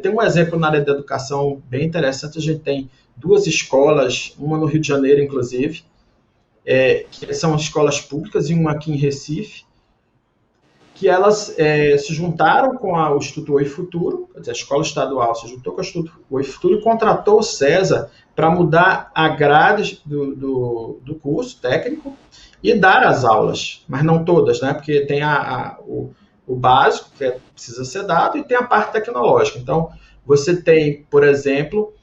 Tem um exemplo na área da educação bem interessante. A gente tem 2 escolas, uma no Rio de Janeiro, inclusive, que são escolas públicas, e uma aqui em Recife, que elas se juntaram com o Instituto Oi Futuro, quer dizer, a escola estadual se juntou com o Instituto Oi Futuro e contratou o César para mudar a grade do curso técnico e dar as aulas, mas não todas, né? Porque tem o básico, que precisa ser dado, e tem a parte tecnológica. Então, você tem, por exemplo,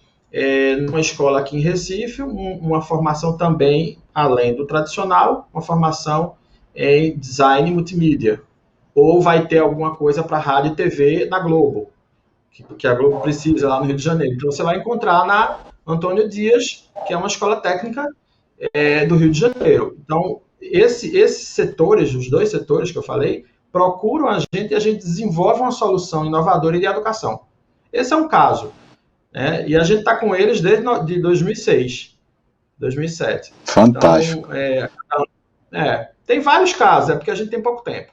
numa escola aqui em Recife, uma formação também, além do tradicional, uma formação em design multimídia. Ou vai ter alguma coisa para rádio e TV na Globo, que a Globo precisa lá no Rio de Janeiro. Então, você vai encontrar na Antônio Dias, que é uma escola técnica do Rio de Janeiro. Então, esses setores, os 2 setores que eu falei, procuram a gente e a gente desenvolve uma solução inovadora de educação. Esse é um caso. E a gente está com eles desde 2006, 2007. Fantástico. Então, tem vários casos, porque a gente tem pouco tempo.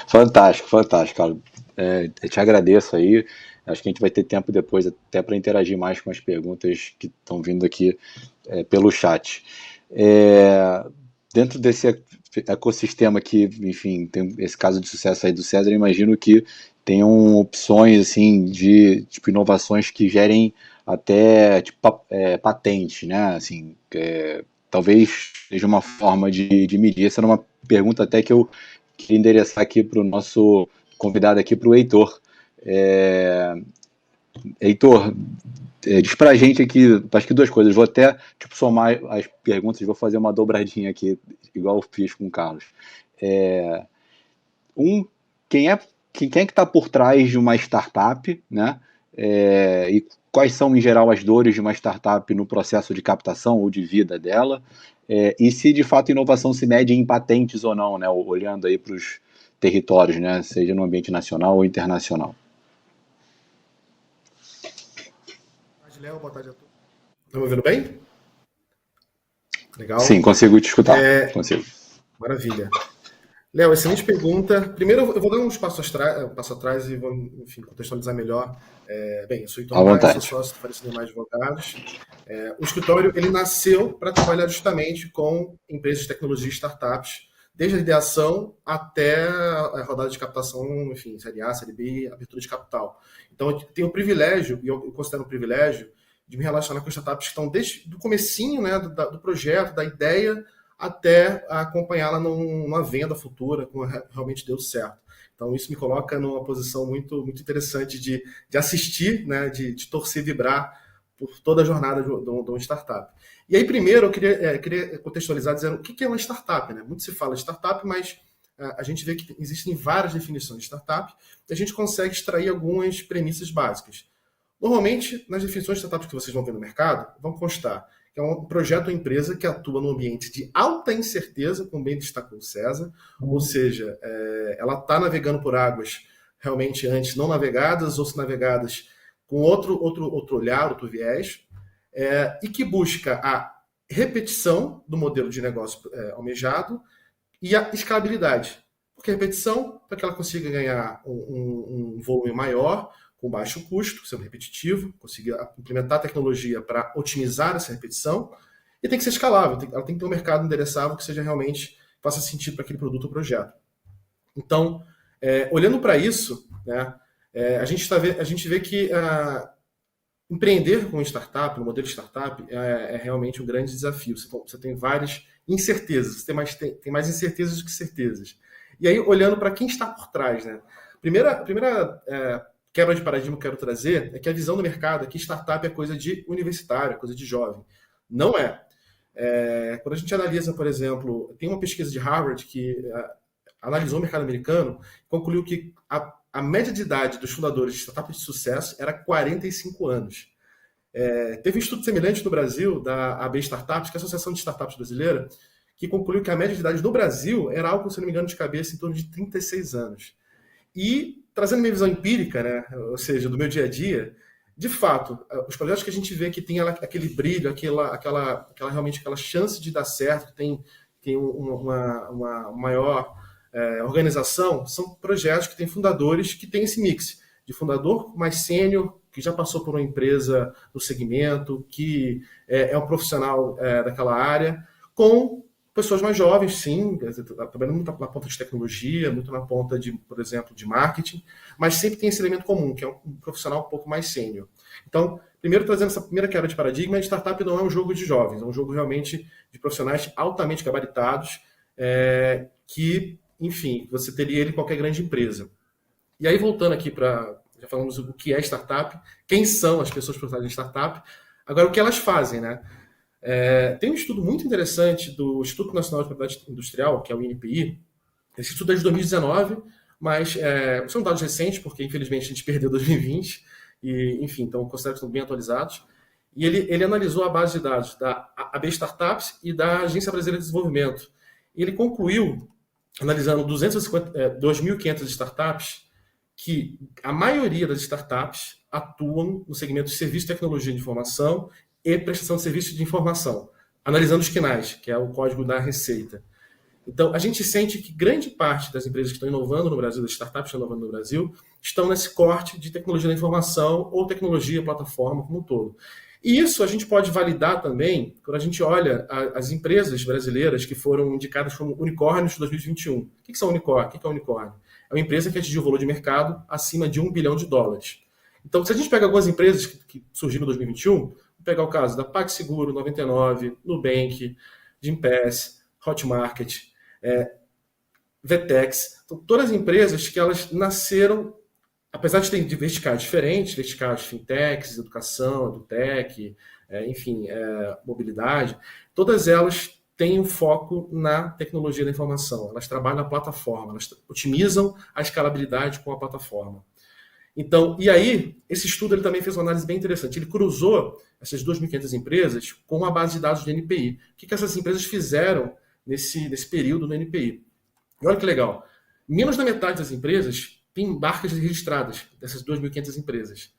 Fantástico, fantástico, cara. Eu te agradeço aí. Acho que a gente vai ter tempo depois até para interagir mais com as perguntas que estão vindo aqui pelo chat. Dentro desse ecossistema que, enfim, tem esse caso de sucesso aí do César, eu imagino que tenham opções assim de tipo inovações que gerem até tipo, patente, né? Assim, talvez seja uma forma de medir. Essa era uma pergunta até que eu queria endereçar aqui para o nosso convidado aqui, para o Heitor. Heitor, diz para a gente aqui, acho que 2 coisas. Vou até somar as perguntas, vou fazer uma dobradinha aqui, igual eu fiz com o Carlos. Quem é que está por trás de uma startup, né? E quais são, em geral, as dores de uma startup no processo de captação ou de vida dela? E se, de fato, a inovação se mede em patentes ou não, né? Olhando aí para os territórios, né? Seja no ambiente nacional ou internacional. Léo, boa tarde a todos. Estão me ouvindo bem? Legal. Sim, consigo te escutar. Consigo. Maravilha. Léo, excelente pergunta. Primeiro, eu vou dar uns passos atrás e vou, enfim, contextualizar melhor. Bem, eu sou À Heitor Maia, sou vontade. sócio do Faria Mais Advogados. O escritório, ele nasceu para trabalhar justamente com empresas de tecnologia e startups, desde a ideação até a rodada de captação, enfim, série A, série B, abertura de capital. Então, eu tenho o privilégio, e eu considero um privilégio, de me relacionar com startups que estão desde o comecinho, né, do projeto, da ideia, até acompanhá-la numa venda futura, quando realmente deu certo. Então, isso me coloca numa posição muito, muito interessante de assistir, né, de torcer e vibrar por toda a jornada de uma startup. E aí, primeiro, eu queria contextualizar dizendo o que é uma startup. Né? Muito se fala de startup, mas a gente vê que existem várias definições de startup e a gente consegue extrair algumas premissas básicas. Normalmente, nas definições de startups que vocês vão ver no mercado, vão constar que é um projeto ou empresa que atua num ambiente de alta incerteza, como bem destacou o César, ou seja, ela está navegando por águas realmente antes não navegadas, ou se navegadas com outro olhar, outro viés, e que busca a repetição do modelo de negócio almejado e a escalabilidade. Por que repetição? Para que ela consiga ganhar um volume maior, com baixo custo, sendo repetitivo, conseguir implementar tecnologia para otimizar essa repetição, e tem que ser escalável, ela tem que ter um mercado endereçável que seja realmente, faça sentido para aquele produto ou projeto. Então, olhando para isso, né, a gente vê que empreender com startup, no modelo de startup, é realmente um grande desafio. Você tem várias incertezas, você tem mais incertezas do que certezas. E aí, olhando para quem está por trás, né? Primeira quebra de paradigma que eu quero trazer é que a visão do mercado é que startup é coisa de universitário, coisa de jovem. Não é. Quando a gente analisa, por exemplo, tem uma pesquisa de Harvard que analisou o mercado americano, concluiu que a média de idade dos fundadores de startups de sucesso era 45 anos. Teve um estudo semelhante no Brasil, da AB Startups, que é a Associação de Startups Brasileira, que concluiu que a média de idade no Brasil era algo, se não me engano, de cabeça, em torno de 36 anos. E, trazendo minha visão empírica, né, ou seja, do meu dia a dia, de fato, os projetos que a gente vê que tem aquele brilho, realmente aquela chance de dar certo, que tem uma maior organização, são projetos que têm fundadores que têm esse mix de fundador mais sênior, que já passou por uma empresa no segmento, que é um profissional daquela área, com pessoas mais jovens, sim, trabalhando muito na ponta de tecnologia, muito na ponta, por exemplo, de marketing, mas sempre tem esse elemento comum, que é um profissional um pouco mais sênior. Então, primeiro, trazendo essa primeira quebra de paradigma, a startup não é um jogo de jovens, é um jogo realmente de profissionais altamente gabaritados, que, enfim, você teria ele em qualquer grande empresa. E aí, voltando aqui já falamos o que é startup, quem são as pessoas por trás de startup, agora o que elas fazem, né? Tem um estudo muito interessante do Instituto Nacional de Propriedade Industrial, que é o INPI. Esse estudo é de 2019, mas são dados recentes, porque infelizmente a gente perdeu 2020, e enfim, então considero que estão bem atualizados. E ele analisou a base de dados da AB Startups e da Agência Brasileira de Desenvolvimento. E ele concluiu, analisando 2.500 startups, que a maioria das startups atuam no segmento de serviço de tecnologia de informação e prestação de serviço de informação, analisando os KNAIs, que é o código da Receita. Então, a gente sente que grande parte das empresas que estão inovando no Brasil, das startups que estão inovando no Brasil, estão nesse corte de tecnologia da informação ou tecnologia, plataforma como um todo. E isso a gente pode validar também quando a gente olha as empresas brasileiras que foram indicadas como unicórnios de 2021. O que são unicórnios? O que é unicórnio? É uma empresa que atingiu o valor de mercado acima de $1 bilhão. Então, se a gente pega algumas empresas que surgiram em 2021, vou pegar o caso da PagSeguro, 99, Nubank, Gympass, Hotmart, Vetex, então, todas as empresas que elas nasceram, apesar de terem verticais diferentes, verticais de fintechs, educação, edutech, enfim, mobilidade, todas elas têm um foco na tecnologia da informação, elas trabalham na plataforma, elas otimizam a escalabilidade com a plataforma. Então, e aí, esse estudo ele também fez uma análise bem interessante. Ele cruzou essas 2.500 empresas com a base de dados do NPI. O que essas empresas fizeram nesse período no NPI? E olha que legal. Menos da metade das empresas tem marcas registradas, dessas 2.500 empresas.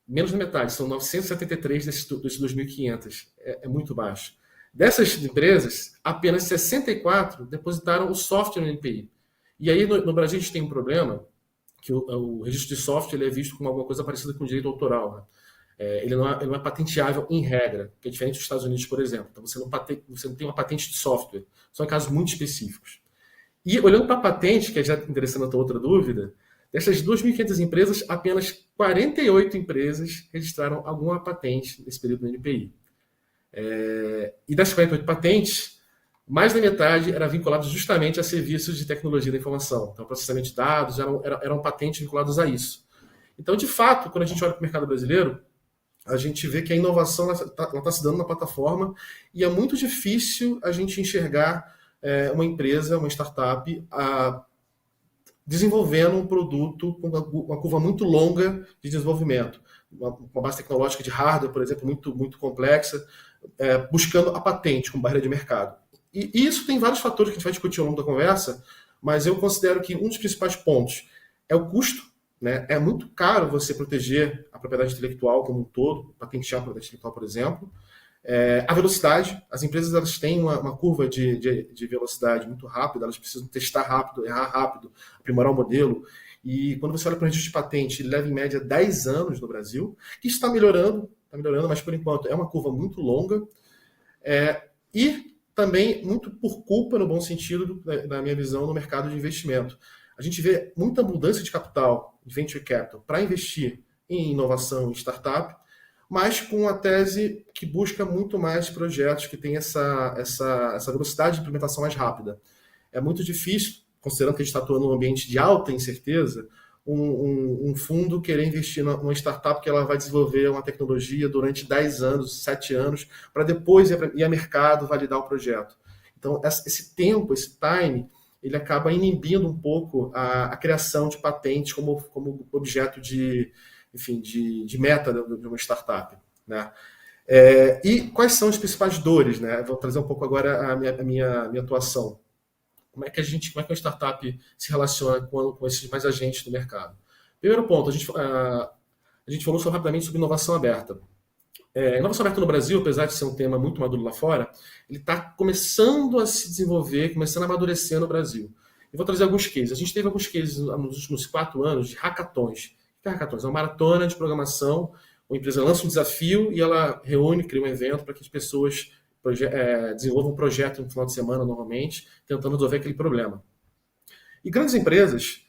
Menos da metade, são 973 desses 2.500. É muito baixo. Dessas empresas, apenas 64 depositaram o software no NPI. E aí, no Brasil, a gente tem um problema que o registro de software ele é visto como alguma coisa parecida com direito autoral, né? Ele não é patenteável em regra, que é diferente dos Estados Unidos, por exemplo. Então, você não tem uma patente de software. São casos muito específicos. E olhando para a patente, que é já interessando a tua outra dúvida, dessas 2.500 empresas, apenas 48 empresas registraram alguma patente nesse período no NPI. E das 48 patentes, mais da metade era vinculado justamente a serviços de tecnologia da informação. Então, processamento de dados eram patentes vinculadas a isso. Então, de fato, quando a gente olha para o mercado brasileiro, a gente vê que a inovação está se dando na plataforma e é muito difícil a gente enxergar uma empresa, uma startup, desenvolvendo um produto com uma curva muito longa de desenvolvimento. Uma base tecnológica de hardware, por exemplo, muito, muito complexa, buscando a patente como barreira de mercado. E isso tem vários fatores que a gente vai discutir ao longo da conversa, mas eu considero que um dos principais pontos é o custo, né? É muito caro você proteger a propriedade intelectual como um todo, patentear a propriedade intelectual, por exemplo. A velocidade, as empresas elas têm uma curva de velocidade muito rápida, elas precisam testar rápido, errar rápido, aprimorar o modelo. E quando você olha para o registro de patente, ele leva em média 10 anos no Brasil, que está melhorando, mas por enquanto é uma curva muito longa. E também muito por culpa, no bom sentido, da minha visão, no mercado de investimento. A gente vê muita abundância de capital, de venture capital, para investir em inovação, em startup, mas com a tese que busca muito mais projetos que têm essa velocidade de implementação mais rápida. É muito difícil, considerando que a gente está atuando num ambiente de alta incerteza, um fundo querer investir numa startup que ela vai desenvolver uma tecnologia durante 10 anos, 7 anos, para depois ir a mercado validar o projeto. Então, esse tempo, esse time, ele acaba inibindo um pouco a criação de patentes como objeto de meta de uma startup, né? E quais são as principais dores, né? Vou trazer um pouco agora a minha atuação. Como é que uma startup se relaciona com esses mais agentes do mercado? Primeiro ponto, a gente falou só rapidamente sobre inovação aberta. Inovação aberta no Brasil, apesar de ser um tema muito maduro lá fora, ele está começando a se desenvolver, começando a amadurecer no Brasil. Eu vou trazer alguns cases. A gente teve alguns cases nos últimos 4 anos de hackathons. O que é hackathons? É uma maratona de programação. Uma empresa lança um desafio e ela reúne, cria um evento para que as pessoas desenvolvam um projeto no final de semana, normalmente, tentando resolver aquele problema. E grandes empresas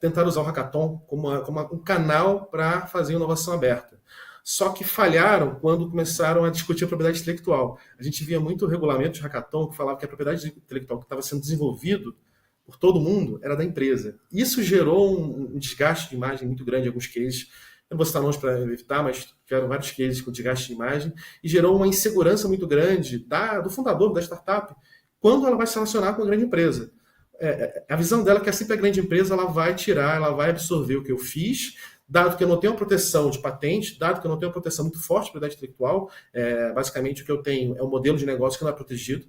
tentaram usar o hackathon como um canal para fazer inovação aberta. Só que falharam quando começaram a discutir a propriedade intelectual. A gente via muito regulamento de hackathon que falava que a propriedade intelectual que estava sendo desenvolvido por todo mundo era da empresa. Isso gerou um desgaste de imagem muito grande em alguns cases. Eu não vou citar nomes para evitar, mas tiveram vários cases com desgaste de imagem e gerou uma insegurança muito grande do fundador da startup quando ela vai se relacionar com uma grande empresa. A visão dela é que sempre a grande empresa ela vai absorver o que eu fiz, dado que eu não tenho uma proteção de patente, dado que eu não tenho uma proteção muito forte de propriedade intelectual, basicamente o que eu tenho é um modelo de negócio que não é protegido,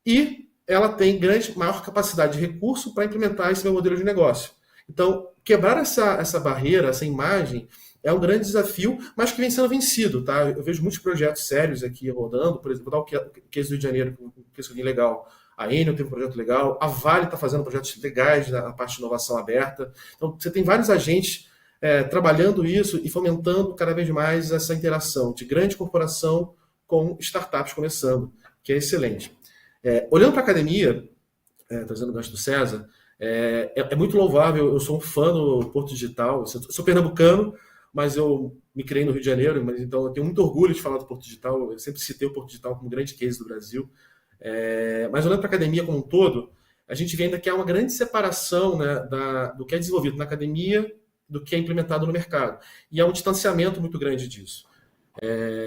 e ela tem maior capacidade de recurso para implementar esse meu modelo de negócio. Então, quebrar essa barreira, essa imagem, é um grande desafio, mas que vem sendo vencido. Tá? Eu vejo muitos projetos sérios aqui rodando, por exemplo, vou dar o case do Rio de Janeiro, um case legal. A Enel teve um projeto legal, a Vale está fazendo projetos legais na parte de inovação aberta. Então, você tem vários agentes trabalhando isso e fomentando cada vez mais essa interação de grande corporação com startups começando, que é excelente. Olhando para a academia, trazendo o gancho do César, é muito louvável, eu sou um fã do Porto Digital, eu sou pernambucano, mas eu me criei no Rio de Janeiro, então eu tenho muito orgulho de falar do Porto Digital, eu sempre citei o Porto Digital como um grande case do Brasil. Mas olhando para a academia como um todo, a gente vê ainda que há uma grande separação, né, do que é desenvolvido na academia do que é implementado no mercado. E há um distanciamento muito grande disso.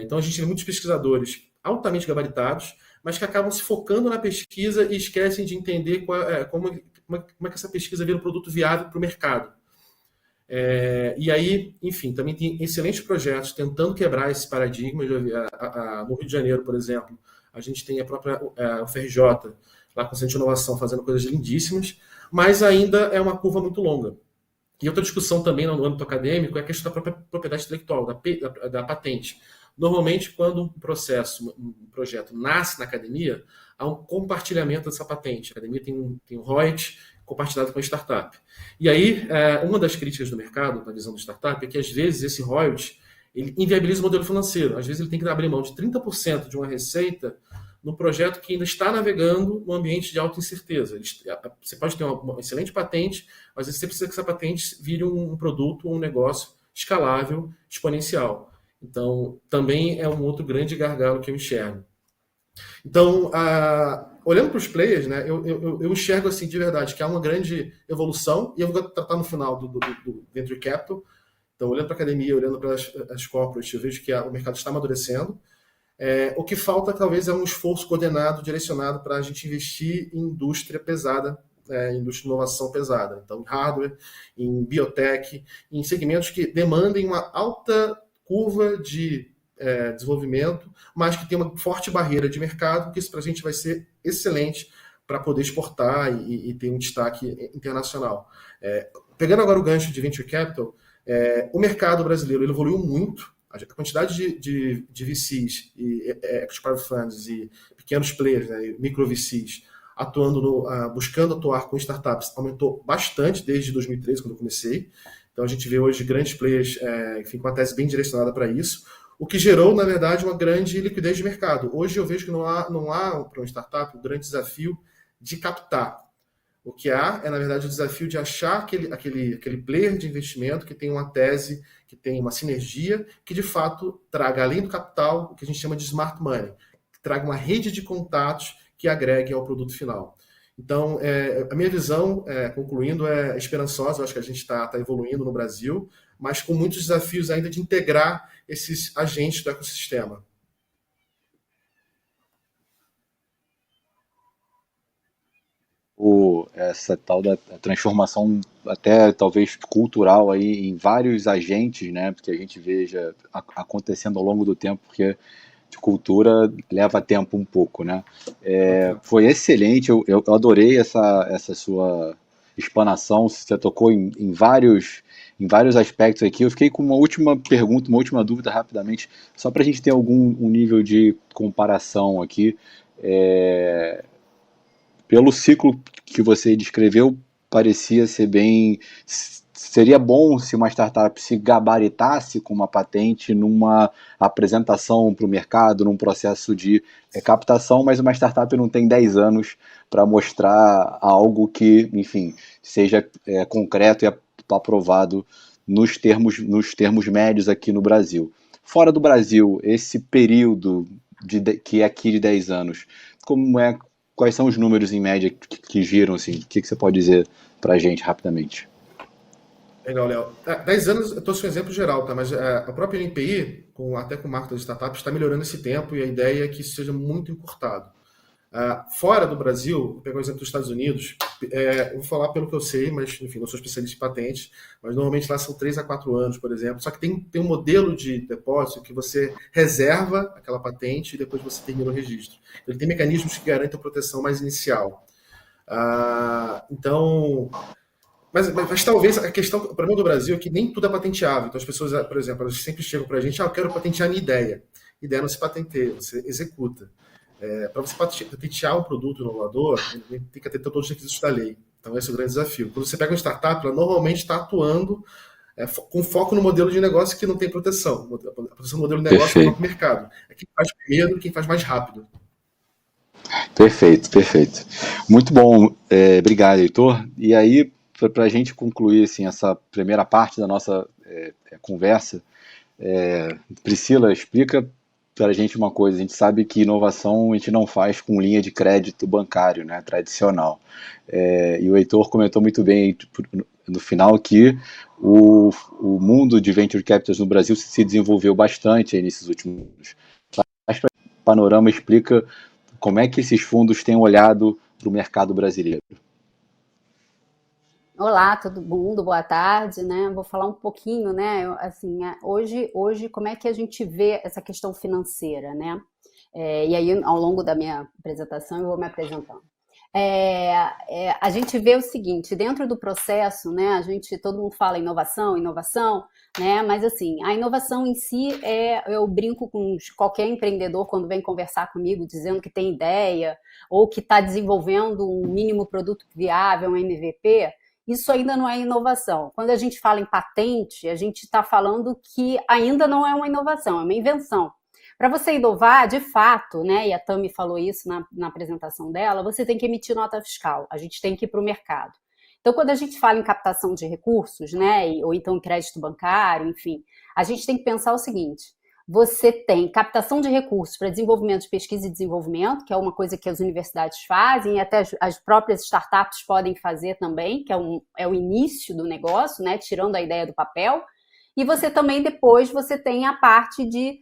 Então a gente vê muitos pesquisadores altamente gabaritados, mas que acabam se focando na pesquisa e esquecem de entender como é que essa pesquisa vira um produto viável para o mercado. E aí, enfim, também tem excelentes projetos tentando quebrar esse paradigma. No Rio de Janeiro, por exemplo, a gente tem a própria UFRJ, lá com o Centro de Inovação, fazendo coisas lindíssimas, mas ainda é uma curva muito longa. E outra discussão também no âmbito acadêmico é a questão da própria propriedade intelectual, da patente. Normalmente, quando um projeto nasce na academia, há um compartilhamento dessa patente. A academia tem um royalty compartilhado com a startup. E aí, uma das críticas do mercado, na visão do startup, é que às vezes esse royalty ele inviabiliza o modelo financeiro. Às vezes ele tem que abrir mão de 30% de uma receita no projeto que ainda está navegando no ambiente de alta incerteza. Você pode ter uma excelente patente, mas você precisa que essa patente vire um produto, um negócio escalável, exponencial. Então, também é um outro grande gargalo que eu enxergo. Então, olhando para os players, né, eu enxergo assim de verdade que há uma grande evolução, e eu vou tratar no final do Venture Capital. Então, olhando para a academia, olhando para as corporates, eu vejo que o mercado está amadurecendo. O que falta, talvez, é um esforço coordenado, direcionado para a gente investir em indústria pesada, indústria de inovação pesada. Então, em hardware, em biotech, em segmentos que demandem uma alta curva de desenvolvimento, mas que tem uma forte barreira de mercado, que isso para a gente vai ser excelente para poder exportar e ter um destaque internacional. Pegando agora o gancho de Venture Capital, o mercado brasileiro ele evoluiu muito. A quantidade de VCs e Equity Private Funds e pequenos players, né, micro VCs, buscando atuar com startups, aumentou bastante desde 2013, quando eu comecei. Então a gente vê hoje grandes players enfim, com a tese bem direcionada para isso, o que gerou, na verdade, uma grande liquidez de mercado. Hoje eu vejo que não há para uma startup um grande desafio de captar. O que há é, na verdade, o desafio de achar aquele player de investimento que tem uma tese, que tem uma sinergia, que de fato traga, além do capital, o que a gente chama de smart money, que traga uma rede de contatos que agregue ao produto final. Então, a minha visão, concluindo, é esperançosa. Eu acho que a gente está evoluindo no Brasil, mas com muitos desafios ainda de integrar esses agentes do ecossistema. Essa tal da transformação até talvez cultural aí em vários agentes, né, porque a gente veja acontecendo ao longo do tempo, porque de cultura leva tempo um pouco, né? Foi excelente, eu adorei essa sua explanação, você tocou em vários aspectos aqui. Eu fiquei com uma última pergunta, uma última dúvida rapidamente, só para a gente ter um nível de comparação aqui. Pelo ciclo que você descreveu, parecia ser bem... Seria bom se uma startup se gabaritasse com uma patente numa apresentação para o mercado, num processo de captação, mas uma startup não tem 10 anos para mostrar algo que, enfim, seja concreto e aprovado nos termos médios aqui no Brasil. Fora do Brasil, esse período que é aqui de 10 anos, quais são os números em média que giram, assim? O que você pode dizer para a gente rapidamente? Legal, Léo. 10 anos, eu estou com um exemplo geral, tá? Mas a própria NPI, até com o marco das startups, está melhorando esse tempo, e a ideia é que isso seja muito encurtado. Fora do Brasil, vou pegar o exemplo dos Estados Unidos, eu vou falar pelo que eu sei, mas enfim, não sou especialista em patentes, mas normalmente lá são 3 a 4 anos, por exemplo. Só que tem um modelo de depósito que você reserva aquela patente e depois você termina o registro. Ele tem mecanismos que garantem a proteção mais inicial. Então... Mas talvez a questão, o problema do Brasil é que nem tudo é patenteável. Então as pessoas, por exemplo, elas sempre chegam para a gente, eu quero patentear a minha ideia. Ideia não se patenteia, você executa. Para você patentear um produto inovador, tem que ter todos os requisitos da lei. Então esse é o grande desafio. Quando você pega uma startup, ela normalmente está atuando com foco no modelo de negócio que não tem proteção. A proteção do modelo de negócio é o mercado. É quem faz primeiro, quem faz mais rápido. Perfeito. Muito bom. Obrigado, Heitor. E aí, para a gente concluir assim, essa primeira parte da nossa conversa, Priscila, explica para a gente uma coisa. A gente sabe que inovação a gente não faz com linha de crédito bancário, né, tradicional. E o Heitor comentou muito bem no final que o mundo de venture capitals no Brasil se desenvolveu bastante nesses últimos anos. Mas para o panorama, explica como é que esses fundos têm olhado para o mercado brasileiro. Olá, todo mundo, boa tarde, né? Vou falar um pouquinho, né? Assim, hoje, como é que a gente vê essa questão financeira, né? E aí, ao longo da minha apresentação, eu vou me apresentando. A gente vê o seguinte, dentro do processo, né, todo mundo fala inovação, né, mas assim, a inovação em si, eu brinco com qualquer empreendedor quando vem conversar comigo, dizendo que tem ideia, ou que está desenvolvendo um mínimo produto viável, um MVP, isso ainda não é inovação. Quando a gente fala em patente, a gente está falando que ainda não é uma inovação, é uma invenção. Para você inovar, de fato, né, e a Tami falou isso na apresentação dela, você tem que emitir nota fiscal, a gente tem que ir para o mercado. Então, quando a gente fala em captação de recursos, né, ou então crédito bancário, enfim, a gente tem que pensar o seguinte, você tem captação de recursos para desenvolvimento de pesquisa e desenvolvimento, que é uma coisa que as universidades fazem, e até as próprias startups podem fazer também, que é o início do negócio, né, tirando a ideia do papel, e você também, depois, você tem a parte de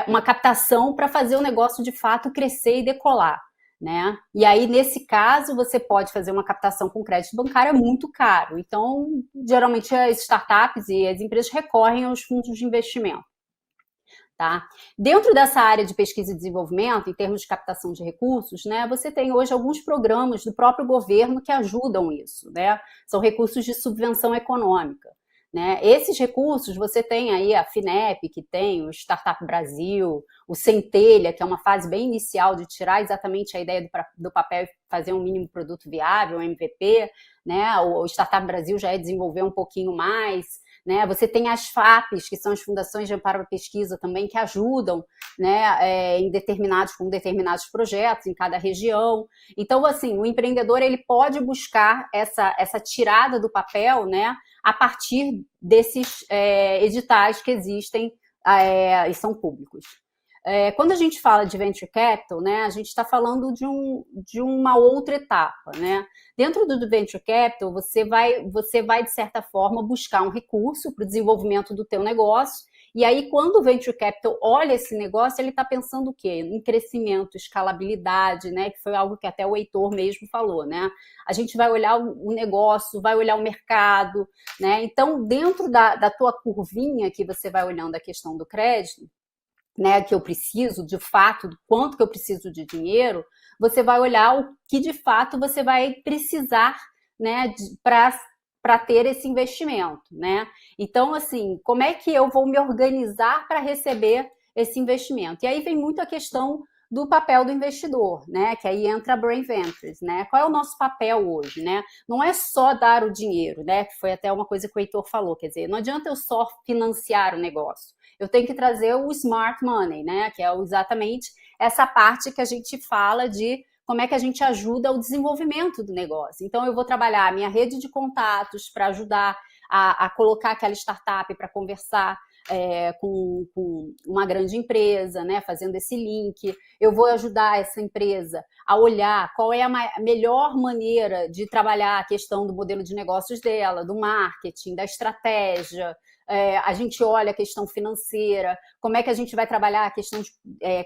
uma captação para fazer o negócio de fato crescer e decolar, né? E aí, nesse caso, você pode fazer uma captação com crédito bancário, é muito caro. Então, geralmente, as startups e as empresas recorrem aos fundos de investimento. Tá? Dentro dessa área de pesquisa e desenvolvimento, em termos de captação de recursos, né, você tem hoje alguns programas do próprio governo que ajudam isso, né? São recursos de subvenção econômica. Né? Esses recursos, você tem aí a FINEP, que tem o Startup Brasil, o Centelha, que é uma fase bem inicial de tirar exatamente a ideia do papel e fazer um mínimo produto viável, um MVP, né? O Startup Brasil já é desenvolver um pouquinho mais, né? Você tem as FAPs, que são as Fundações de Amparo à Pesquisa também, que ajudam, né, com determinados projetos em cada região. Então, assim, o empreendedor ele pode buscar essa tirada do papel, né, a partir desses editais que existem e são públicos. Quando a gente fala de venture capital, né, a gente está falando de uma outra etapa, né? Dentro do venture capital, você vai, de certa forma, buscar um recurso para o desenvolvimento do teu negócio, e aí, quando o venture capital olha esse negócio, ele está pensando o quê? Em crescimento, escalabilidade, né? Que foi algo que até o Heitor mesmo falou, né? A gente vai olhar o negócio, vai olhar o mercado, né? Então, dentro da tua curvinha que você vai olhando a questão do crédito, né, que eu preciso, de fato, do quanto que eu preciso de dinheiro, você vai olhar o que de fato você vai precisar, né, para ter esse investimento, né? Então, assim, como é que eu vou me organizar para receber esse investimento? E aí vem muito a questão do papel do investidor, né? Que aí entra a Brain Ventures, né? Qual é o nosso papel hoje, né? Não é só dar o dinheiro, né? Que foi até uma coisa que o Heitor falou, quer dizer, não adianta eu só financiar o negócio. Eu tenho que trazer o smart money, né? Que é exatamente essa parte que a gente fala de como é que a gente ajuda o desenvolvimento do negócio. Então, eu vou trabalhar a minha rede de contatos para ajudar a colocar aquela startup para conversar com uma grande empresa, né, fazendo esse link. Eu vou ajudar essa empresa a olhar qual é a melhor maneira de trabalhar a questão do modelo de negócios dela, do marketing, da estratégia. A gente olha a questão financeira, como é que a gente vai trabalhar a questão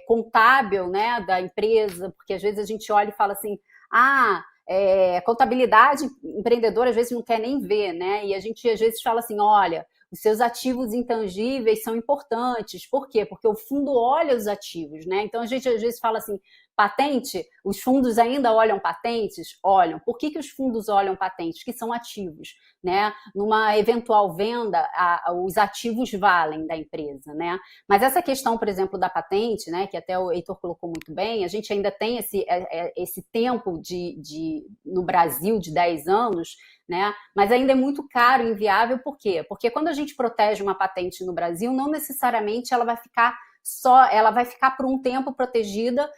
contábil, né, da empresa, porque às vezes a gente olha e fala assim, contabilidade, empreendedor às vezes não quer nem ver, né, e a gente às vezes fala assim, olha, os seus ativos intangíveis são importantes. Por quê? Porque o fundo olha os ativos, né? Então, a gente às vezes fala assim, patente, os fundos ainda olham patentes? Olham. Por que os fundos olham patentes? Que são ativos, né? Numa eventual venda, os ativos valem da empresa, né? Mas essa questão, por exemplo, da patente, né, que até o Heitor colocou muito bem, a gente ainda tem esse tempo no Brasil de 10 anos, né? Mas ainda é muito caro e inviável, por quê? Porque quando a gente protege uma patente no Brasil, não necessariamente ela vai ficar por um tempo protegida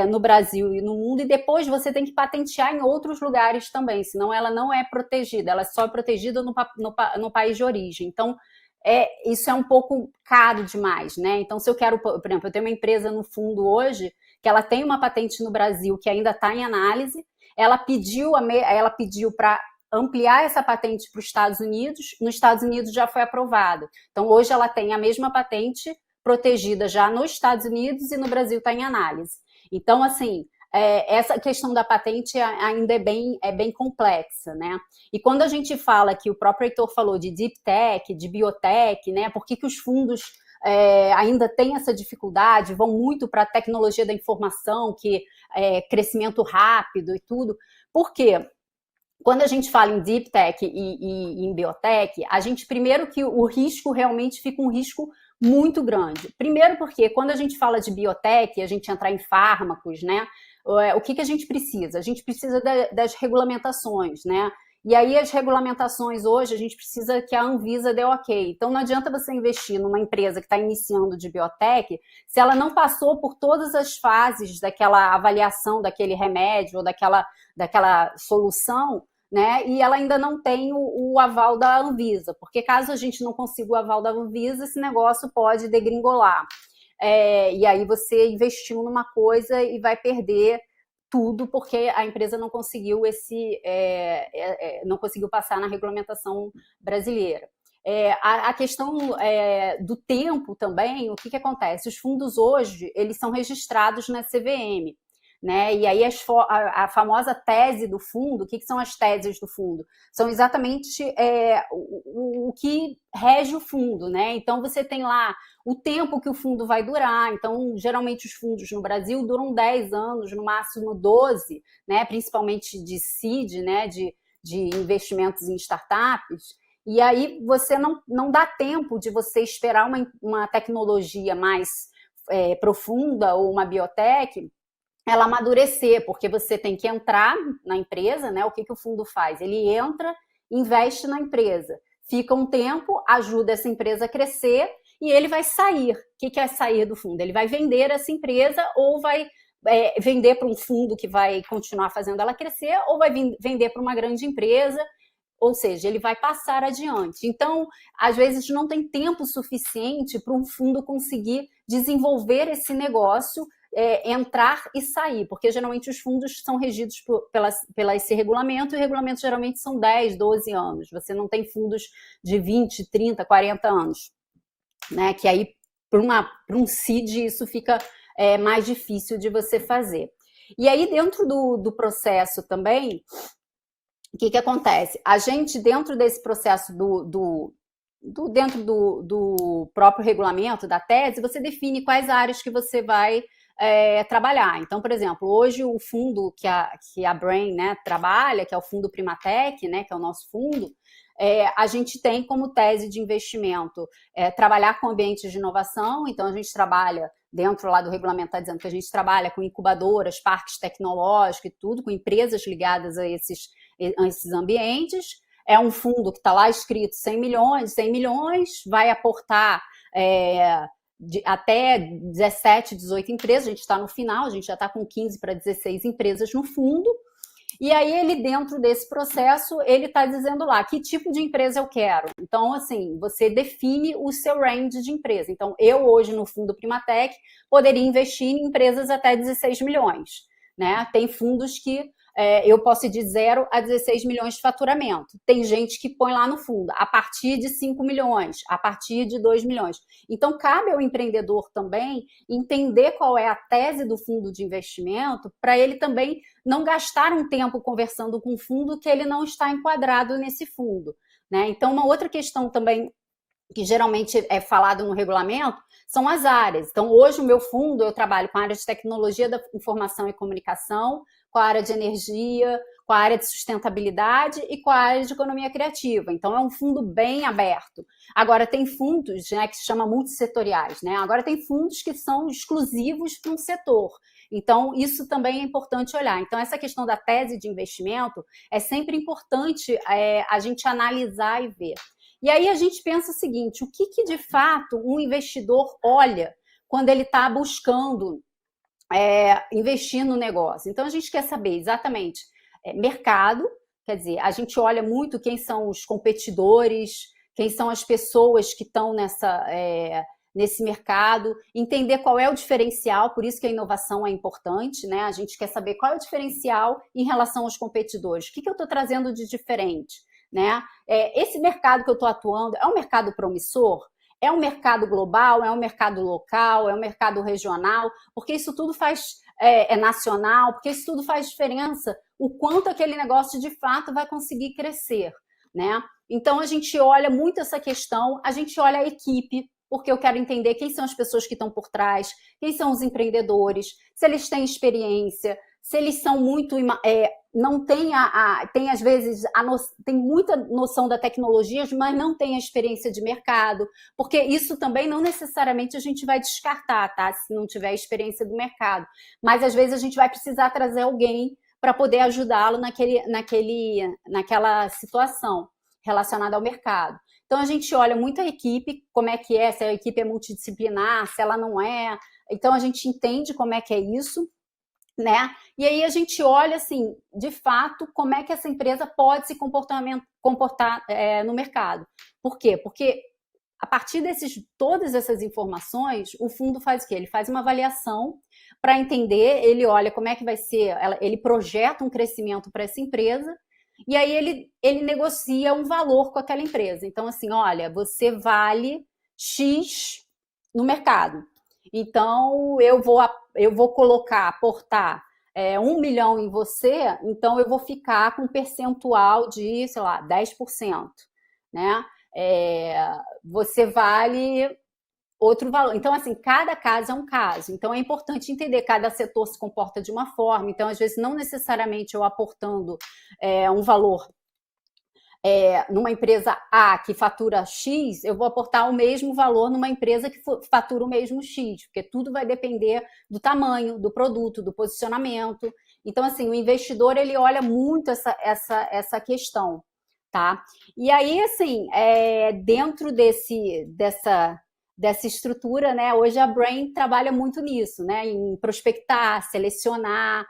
no Brasil e no mundo, e depois você tem que patentear em outros lugares também, senão ela não é protegida, ela só é protegida no país de origem. Então, isso é um pouco caro demais, né? Então, se eu quero, por exemplo, eu tenho uma empresa no fundo hoje, que ela tem uma patente no Brasil que ainda está em análise, ela pediu para ampliar essa patente para os Estados Unidos, nos Estados Unidos já foi aprovado. Então, hoje ela tem a mesma patente protegida já nos Estados Unidos e no Brasil está em análise. Então, assim, essa questão da patente ainda é bem complexa, né? E quando a gente fala, que o próprio Heitor falou de deep tech, de biotech, né? Por que os fundos ainda têm essa dificuldade, vão muito para a tecnologia da informação, que crescimento rápido e tudo? Por quê? Quando a gente fala em Deep Tech e em Biotech, a gente, primeiro que o risco realmente fica um risco muito grande. Primeiro porque quando a gente fala de biotech, a gente entrar em fármacos, né? O que a gente precisa? A gente precisa das regulamentações, né? E aí as regulamentações hoje, a gente precisa que a Anvisa dê ok. Então não adianta você investir numa empresa que está iniciando de biotech se ela não passou por todas as fases daquela avaliação daquele remédio ou daquela solução, né? E ela ainda não tem o aval da Anvisa, porque caso a gente não consiga o aval da Anvisa, esse negócio pode degringolar. E aí você investiu numa coisa e vai perder tudo porque a empresa não conseguiu não conseguiu passar na regulamentação brasileira. A questão do tempo também, o que acontece? Os fundos hoje, eles são registrados na CVM, né? E aí a famosa tese do fundo, o que são as teses do fundo? São exatamente o que rege o fundo, né? Então você tem lá o tempo que o fundo vai durar. Então, geralmente os fundos no Brasil duram 10 anos, no máximo 12, né? Principalmente de seed, né? De investimentos em startups. E aí você não dá tempo de você esperar uma tecnologia mais profunda ou uma biotech ela amadurecer, porque você tem que entrar na empresa, né? O que o fundo faz? Ele entra, investe na empresa, fica um tempo, ajuda essa empresa a crescer e ele vai sair. O que é sair do fundo? Ele vai vender essa empresa ou vai vender para um fundo que vai continuar fazendo ela crescer ou vai vender para uma grande empresa, ou seja, ele vai passar adiante. Então, às vezes não tem tempo suficiente para um fundo conseguir desenvolver esse negócio, entrar e sair, porque geralmente os fundos são regidos pela esse regulamento, e o regulamento geralmente são 10, 12 anos. Você não tem fundos de 20, 30, 40 anos, né? Que aí, para um seed, isso fica mais difícil de você fazer. E aí, dentro do processo também, o que acontece? A gente, dentro desse processo dentro do próprio regulamento, da tese, você define quais áreas que você vai trabalhar. Então, por exemplo, hoje o fundo que a Brain, né, trabalha, que é o fundo Primatech, né, que é o nosso fundo, a gente tem como tese de investimento trabalhar com ambientes de inovação. Então, a gente trabalha, dentro lá do regulamento está dizendo que a gente trabalha com incubadoras, parques tecnológicos e tudo, com empresas ligadas a esses ambientes. É um fundo que está lá escrito 100 milhões, vai aportar até 17, 18 empresas, a gente está no final, a gente já está com 15 para 16 empresas no fundo, e aí ele, dentro desse processo, ele está dizendo lá que tipo de empresa eu quero. Então, assim, você define o seu range de empresa. Então, eu hoje no fundo Primatech poderia investir em empresas até 16 milhões, né? Tem fundos que eu posso ir de 0 a 16 milhões de faturamento. Tem gente que põe lá no fundo, a partir de 5 milhões, a partir de 2 milhões. Então, cabe ao empreendedor também entender qual é a tese do fundo de investimento, para ele também não gastar um tempo conversando com um fundo que ele não está enquadrado nesse fundo, né? Então, uma outra questão também que geralmente é falado no regulamento, são as áreas. Então, hoje o meu fundo, eu trabalho com a área de tecnologia da informação e comunicação, com a área de energia, com a área de sustentabilidade e com a área de economia criativa. Então, é um fundo bem aberto. Agora, tem fundos, né, que se chama multissetoriais, né? Agora, tem fundos que são exclusivos para um setor. Então, isso também é importante olhar. Então, essa questão da tese de investimento é sempre importante a gente analisar e ver. E aí a gente pensa o seguinte, o que de fato um investidor olha quando ele está buscando investir no negócio? Então, a gente quer saber exatamente mercado, quer dizer, a gente olha muito quem são os competidores, quem são as pessoas que estão nesse mercado, entender qual é o diferencial, por isso que a inovação é importante, né? A gente quer saber qual é o diferencial em relação aos competidores, o que eu estou trazendo de diferente, né? Esse mercado que eu estou atuando é um mercado promissor? É um mercado global? É um mercado local? É um mercado regional? Porque isso tudo é nacional, porque isso tudo faz diferença, o quanto aquele negócio de fato vai conseguir crescer, né? Então, a gente olha muito essa questão, a gente olha a equipe, porque eu quero entender quem são as pessoas que estão por trás, quem são os empreendedores, se eles têm experiência, se eles são muito... não tem, tem às vezes, tem muita noção da tecnologia, mas não tem a experiência de mercado, porque isso também não necessariamente a gente vai descartar, tá? Se não tiver experiência do mercado. Mas às vezes a gente vai precisar trazer alguém para poder ajudá-lo naquela situação relacionada ao mercado. Então a gente olha muito a equipe, como é que é, se a equipe é multidisciplinar, se ela não é. Então a gente entende como é que é isso, né? E aí a gente olha, assim, de fato, como é que essa empresa pode se comportar no mercado. Por quê? Porque a partir todas essas informações, o fundo faz o quê? Ele faz uma avaliação para entender, ele olha como é que vai ser, ele projeta um crescimento para essa empresa, e aí ele negocia um valor com aquela empresa. Então, assim, olha, você vale X no mercado. Então, eu vou aportar 1 milhão em você, então eu vou ficar com um percentual de, sei lá, 10%, né? Você vale outro valor. Então, assim, cada caso é um caso. Então, é importante entender, cada setor se comporta de uma forma. Então, às vezes, não necessariamente eu aportando um valor numa empresa A que fatura X, eu vou aportar o mesmo valor numa empresa que fatura o mesmo X, porque tudo vai depender do tamanho, do produto, do posicionamento. Então, assim, o investidor, ele olha muito essa questão, tá? E aí, assim, dentro dessa estrutura, né, hoje a Brain trabalha muito nisso, né, em prospectar, selecionar,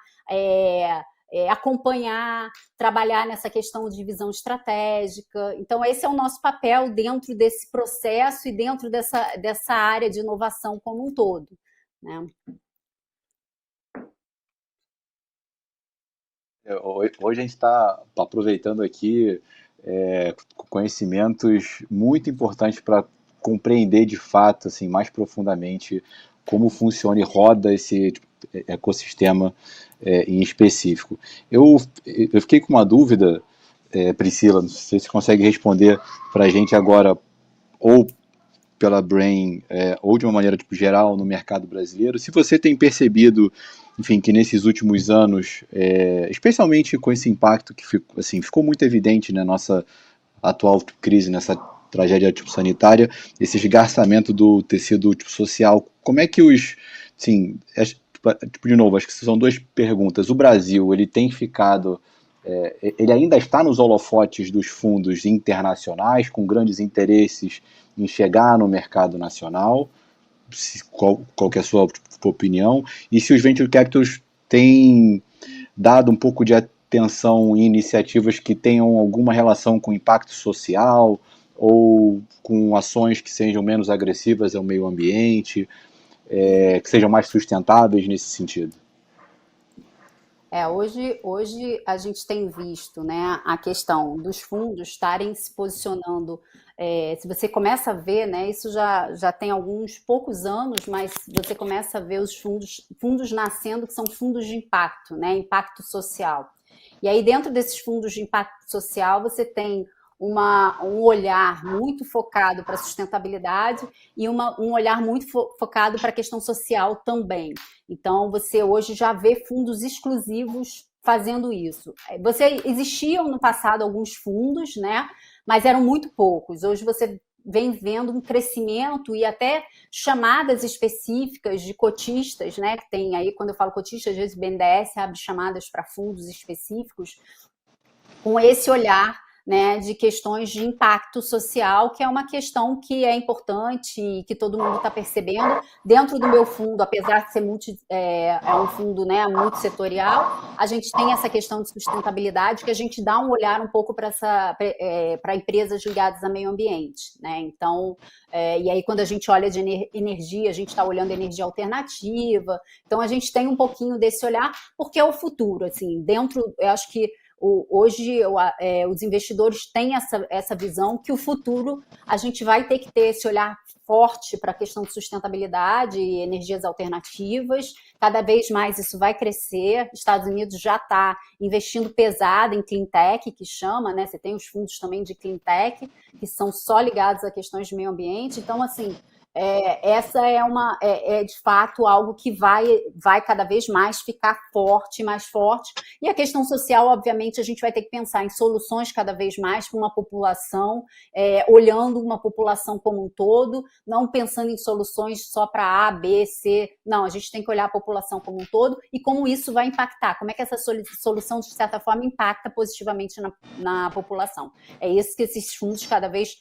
acompanhar, trabalhar nessa questão de visão estratégica. Então, esse é o nosso papel dentro desse processo e dentro dessa área de inovação como um todo, né? Hoje a gente está aproveitando aqui conhecimentos muito importantes para compreender de fato, assim, mais profundamente como funciona e roda esse ecossistema em específico. Eu fiquei com uma dúvida, Priscila, não sei se você consegue responder para a gente agora, ou pela Brain, ou de uma maneira geral no mercado brasileiro, se você tem percebido, enfim, que nesses últimos anos, especialmente com esse impacto que ficou muito evidente na nossa atual crise, nessa tragédia sanitária, esse esgarçamento do tecido social, como é que de novo, acho que são duas perguntas. O Brasil, ele tem ficado, ele ainda está nos holofotes dos fundos internacionais, com grandes interesses em chegar no mercado nacional? Qual que é a sua opinião? E se os venture capitals têm dado um pouco de atenção em iniciativas que tenham alguma relação com impacto social ou com ações que sejam menos agressivas ao meio ambiente, que sejam mais sustentáveis nesse sentido? Hoje a gente tem visto, né, a questão dos fundos estarem se posicionando. Se você começa a ver, né, isso já tem alguns poucos anos, mas você começa a ver os fundos nascendo, que são fundos de impacto, né, impacto social. E aí, dentro desses fundos de impacto social, você tem um olhar muito focado para a sustentabilidade e um olhar muito focado para a questão social também. Então, você hoje já vê fundos exclusivos fazendo isso. Existiam no passado alguns fundos, né, mas eram muito poucos. Hoje você vem vendo um crescimento e até chamadas específicas de cotistas, né, que tem aí, quando eu falo cotista, às vezes o BNDES abre chamadas para fundos específicos com esse olhar, né, de questões de impacto social, que é uma questão que é importante e que todo mundo está percebendo. Dentro do meu fundo, apesar de ser um fundo, né, multissetorial, a gente tem essa questão de sustentabilidade, que a gente dá um olhar um pouco para empresas ligadas a meio ambiente, né? Então, e aí quando a gente olha de energia, a gente está olhando energia alternativa. Então, a gente tem um pouquinho desse olhar, porque é o futuro, assim, eu acho que hoje os investidores têm essa visão que o futuro a gente vai ter que ter esse olhar forte para a questão de sustentabilidade e energias alternativas. Cada vez mais isso vai crescer. Estados Unidos já está investindo pesado em clean tech, que chama, né? Você tem os fundos também de clean tech, que são só ligados a questões de meio ambiente. Então, assim, essa é de fato algo que vai cada vez mais ficar mais forte. E a questão social, obviamente, a gente vai ter que pensar em soluções cada vez mais para uma população, olhando uma população como um todo, não pensando em soluções só para A, B, C. Não, a gente tem que olhar a população como um todo e como isso vai impactar, como é que essa solução, de certa forma, impacta positivamente na população. É isso que esses fundos cada vez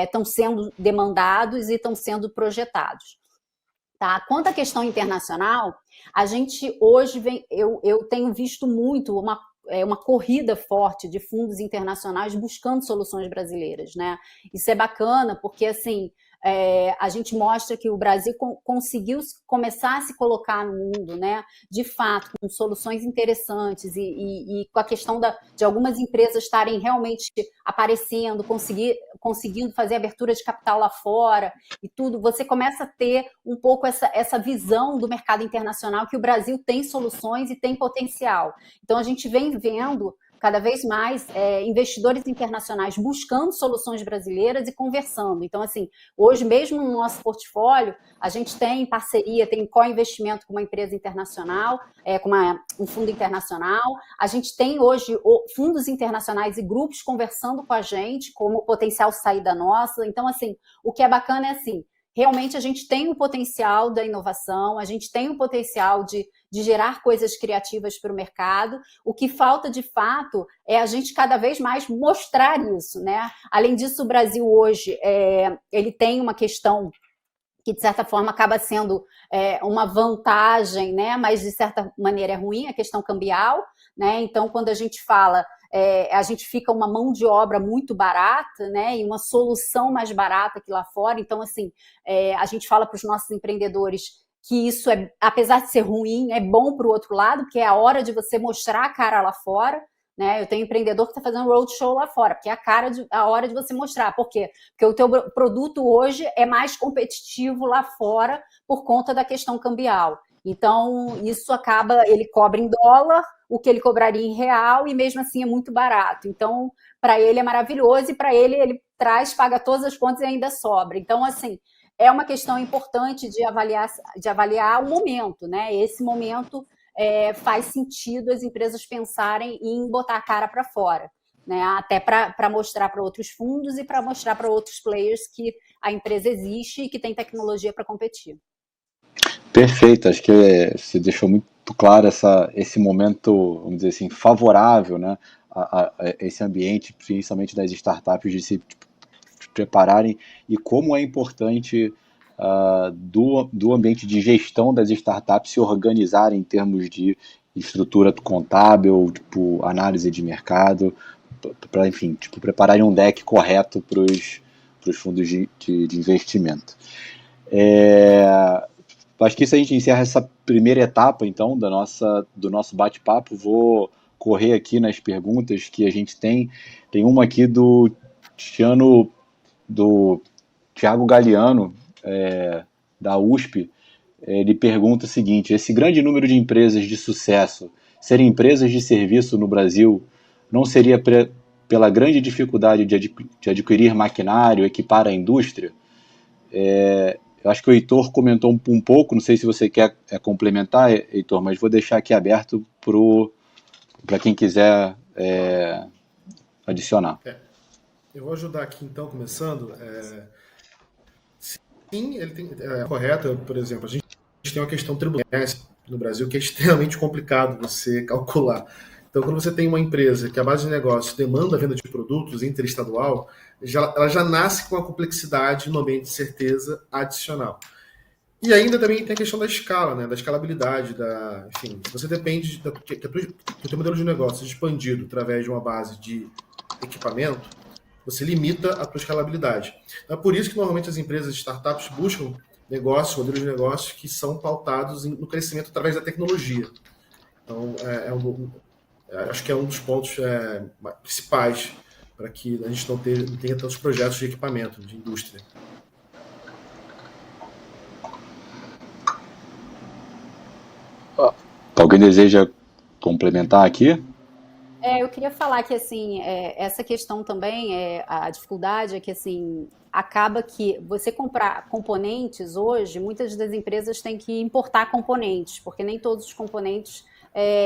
estão sendo demandados e estão sendo projetados. Tá? Quanto à questão internacional, a gente hoje eu tenho visto muito uma corrida forte de fundos internacionais buscando soluções brasileiras, né? Isso é bacana porque, assim, a gente mostra que o Brasil conseguiu começar a se colocar no mundo, né? De fato, com soluções interessantes e com a questão de algumas empresas estarem realmente aparecendo, conseguindo fazer abertura de capital lá fora e tudo. Você começa a ter um pouco essa visão do mercado internacional que o Brasil tem soluções e tem potencial. Então, a gente vem vendo cada vez mais investidores internacionais buscando soluções brasileiras e conversando. Então, assim, hoje mesmo no nosso portfólio, a gente tem parceria, tem co-investimento com uma empresa internacional, com um fundo internacional. A gente tem hoje fundos internacionais e grupos conversando com a gente como potencial saída nossa. Então, assim, o que é bacana é assim, realmente a gente tem o potencial da inovação, a gente tem o potencial de gerar coisas criativas para o mercado. O que falta, de fato, é a gente cada vez mais mostrar isso, né? Além disso, o Brasil hoje ele tem uma questão que, de certa forma, acaba sendo uma vantagem, né? Mas, de certa maneira, é ruim, a questão cambial, né? Então, quando a gente fala, a gente fica uma mão de obra muito barata, né? E uma solução mais barata que lá fora. Então, assim, a gente fala para os nossos empreendedores que isso, apesar de ser ruim, é bom para o outro lado, porque é a hora de você mostrar a cara lá fora, né? Eu tenho um empreendedor que está fazendo roadshow lá fora, porque é a hora de você mostrar. Por quê? Porque o teu produto hoje é mais competitivo lá fora por conta da questão cambial. Então, isso acaba, ele cobra em dólar, o que ele cobraria em real, e mesmo assim é muito barato. Então, para ele é maravilhoso, e para ele paga todas as contas e ainda sobra. Então, assim, é uma questão importante de avaliar o momento, né? Esse momento faz sentido as empresas pensarem em botar a cara para fora, né? Até para mostrar para outros fundos e para mostrar para outros players que a empresa existe e que tem tecnologia para competir. Perfeito, acho que você deixou muito claro esse momento, vamos dizer assim, favorável, né, a esse ambiente, principalmente das startups, de se prepararem, e como é importante do ambiente de gestão das startups se organizarem em termos de estrutura contábil, tipo, análise de mercado, para, enfim, tipo, prepararem um deck correto para os fundos de investimento. Acho que isso a gente encerra essa primeira etapa, então, do nosso bate-papo. Vou correr aqui nas perguntas que a gente tem. Tem uma aqui do Thiago Galeano, da USP. Ele pergunta o seguinte: esse grande número de empresas de sucesso serem empresas de serviço no Brasil não seria pela grande dificuldade de adquirir maquinário, equipar a indústria? Eu acho que o Heitor comentou um pouco, não sei se você quer complementar, Heitor, mas vou deixar aqui aberto para quem quiser adicionar. Eu vou ajudar aqui, então, começando. Sim, ele tem, correto. Por exemplo, a gente tem uma questão tributária no Brasil que é extremamente complicado você calcular. Então, quando você tem uma empresa que a base de negócio demanda a venda de produtos interestadual, ela já nasce com a complexidade no ambiente de certeza adicional. E ainda também tem a questão da escala, né, da escalabilidade, enfim, você depende que o teu modelo de negócio seja expandido através de uma base de equipamento, você limita a tua escalabilidade. Então, é por isso que normalmente as empresas, startups, buscam modelos de negócios que são pautados no crescimento através da tecnologia. Então, acho que é um dos pontos principais para que a gente não tenha tantos projetos de equipamento, de indústria. Alguém deseja complementar aqui? Eu queria falar que, assim, essa questão também, a dificuldade é que, assim, acaba que você comprar componentes hoje, muitas das empresas têm que importar componentes, porque nem todos os componentes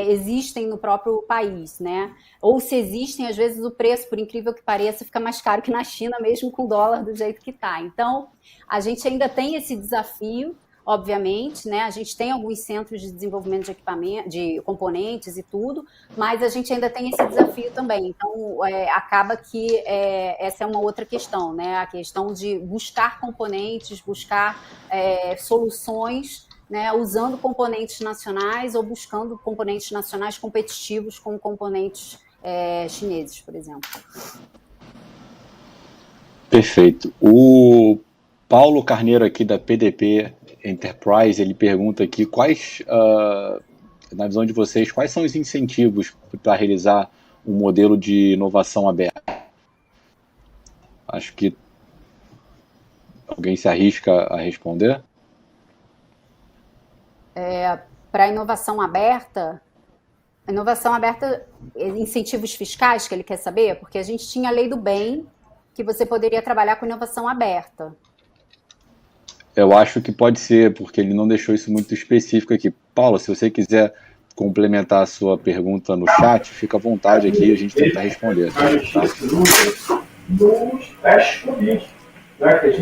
existem no próprio país, né? Ou se existem, às vezes o preço, por incrível que pareça, fica mais caro que na China, mesmo com o dólar do jeito que está. Então, a gente ainda tem esse desafio, obviamente, né? A gente tem alguns centros de desenvolvimento de equipamento, de componentes e tudo, mas a gente ainda tem esse desafio também. Então, acaba que essa é uma outra questão, né? A questão de buscar componentes, buscar soluções, né? Usando componentes nacionais ou buscando componentes nacionais competitivos com componentes chineses, por exemplo. Perfeito. O Paulo Carneiro aqui da PDP Enterprise, ele pergunta aqui na visão de vocês, quais são os incentivos para realizar um modelo de inovação aberta? Acho que alguém se arrisca a responder. Para a inovação aberta, incentivos fiscais que ele quer saber, porque a gente tinha a lei do bem, que você poderia trabalhar com inovação aberta. Eu acho que pode ser, porque ele não deixou isso muito específico aqui. Paulo, se você quiser complementar a sua pergunta no chat, fica à vontade aqui, a gente tenta responder. Tá?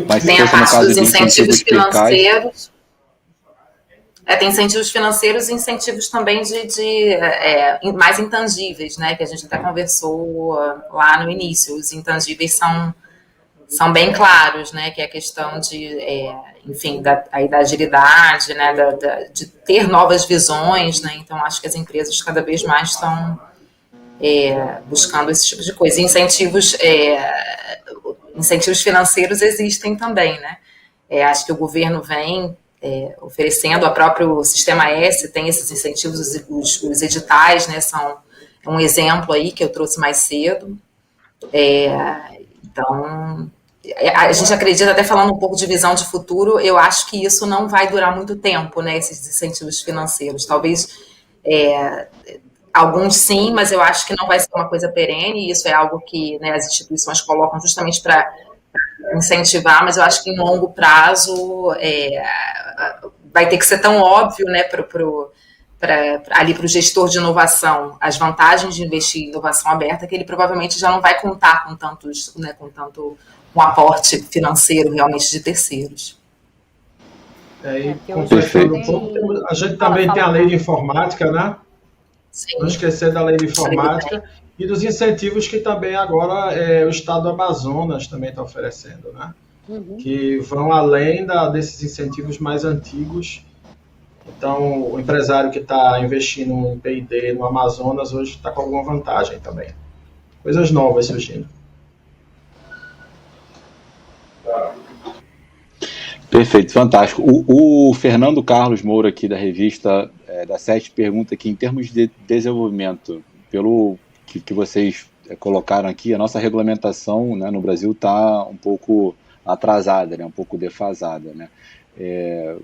Mas tem a parte dos incentivos financeiros. Tem incentivos financeiros e incentivos também de mais intangíveis, né? Que a gente até conversou lá no início. Os intangíveis são bem claros, né? Que é a questão de, enfim, da agilidade, né? De ter novas visões, né? Então, acho que as empresas cada vez mais estão buscando esse tipo de coisa. E incentivos financeiros existem também, né? Acho que o governo vem oferecendo, a próprio Sistema S tem esses incentivos, os editais, né? São um exemplo aí que eu trouxe mais cedo. Então, a gente acredita, até falando um pouco de visão de futuro, eu acho que isso não vai durar muito tempo, né, esses incentivos financeiros. Talvez alguns sim, mas eu acho que não vai ser uma coisa perene, e isso é algo que, né, as instituições colocam justamente para incentivar, mas eu acho que em longo prazo vai ter que ser tão óbvio, né, ali para o gestor de inovação, as vantagens de investir em inovação aberta, que ele provavelmente já não vai contar com tantos, né, com tanto um aporte financeiro realmente de terceiros. Completando um pouco, a gente também tem a lei de informática, né? Sim. Não esquecer da lei de informática e dos incentivos que também agora o Estado do Amazonas também está oferecendo, né? Uhum. Que vão além desses incentivos mais antigos. Então, o empresário que está investindo em P&D no Amazonas hoje está com alguma vantagem também. Coisas novas surgindo. Perfeito, fantástico. O Fernando Carlos Moura, aqui da revista da SET, pergunta aqui, em termos de desenvolvimento, pelo que vocês colocaram aqui, a nossa regulamentação, né, no Brasil está um pouco atrasada, né, um pouco defasada, né?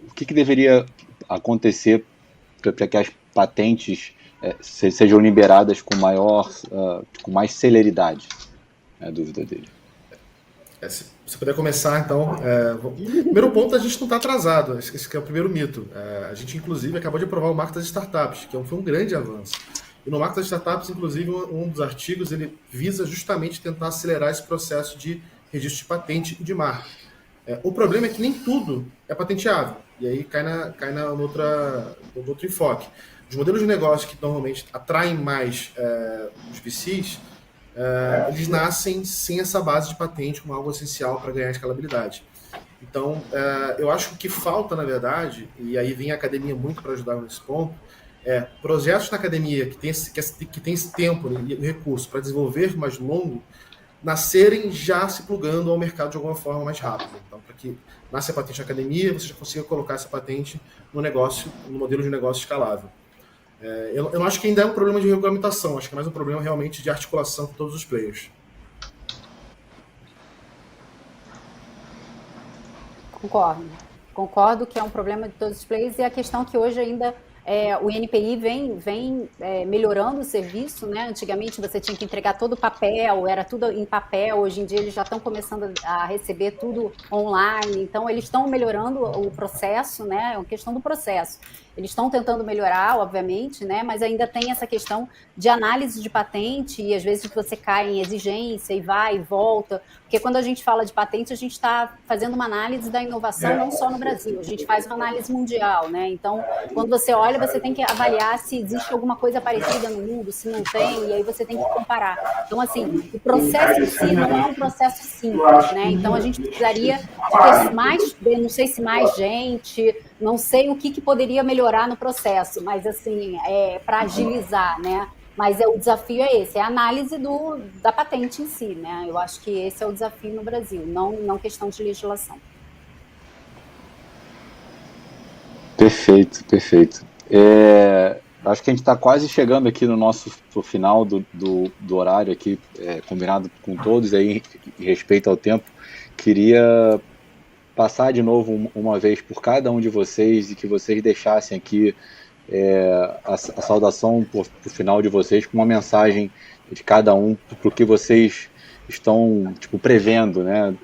O que deveria acontecer para que as patentes sejam liberadas com mais celeridade? É a dúvida dele. Se puder começar, então. Primeiro ponto, a gente não está atrasado. Esse é o primeiro mito. A gente, inclusive, acabou de aprovar o Marco das Startups, que foi um grande avanço. E no Marco das Startups, inclusive, um dos artigos, ele visa justamente tentar acelerar esse processo de registro de patente e de marca. O problema é que nem tudo é patenteável. E aí cai no outro enfoque. Os modelos de negócio que normalmente atraem mais os VCs, eles nascem sem essa base de patente como algo essencial para ganhar escalabilidade. Então, eu acho que o que falta, na verdade, e aí vem a academia muito para ajudar nesse ponto, projetos na academia que tem esse tempo, né, e recurso para desenvolver mais longo, nascerem já se plugando ao mercado de alguma forma mais rápido. Então, para que nasça a patente na academia, você já consiga colocar essa patente no modelo de negócio escalável. Eu não acho que ainda é um problema de regulamentação, acho que é mais um problema realmente de articulação com todos os players. Concordo que é um problema de todos os players, e a questão que hoje ainda o INPI vem melhorando o serviço, né? Antigamente você tinha que entregar todo o papel, era tudo em papel, hoje em dia eles já estão começando a receber tudo online, então eles estão melhorando o processo, né? É uma questão do processo. Eles estão tentando melhorar, obviamente, né? Mas ainda tem essa questão de análise de patente e às vezes você cai em exigência e vai e volta, porque quando a gente fala de patente, a gente está fazendo uma análise da inovação não só no Brasil, a gente faz uma análise mundial, né? Então, quando você olha, você tem que avaliar se existe alguma coisa parecida no mundo, se não tem, e aí você tem que comparar. Então, assim, o processo em si não é um processo simples, né? Então, a gente precisaria de ter mais, não sei se mais gente, não sei o que poderia melhorar no processo, mas, assim, para agilizar, né? Mas o desafio é esse, é a análise da patente em si, né? Eu acho que esse é o desafio no Brasil, não questão de legislação. Perfeito. Acho que a gente está quase chegando aqui pro final do horário aqui, combinado com todos aí, em respeito ao tempo. Queria passar de novo uma vez por cada um de vocês e que vocês deixassem aqui a saudação pro final de vocês, com uma mensagem de cada um para o que vocês estão prevendo, né,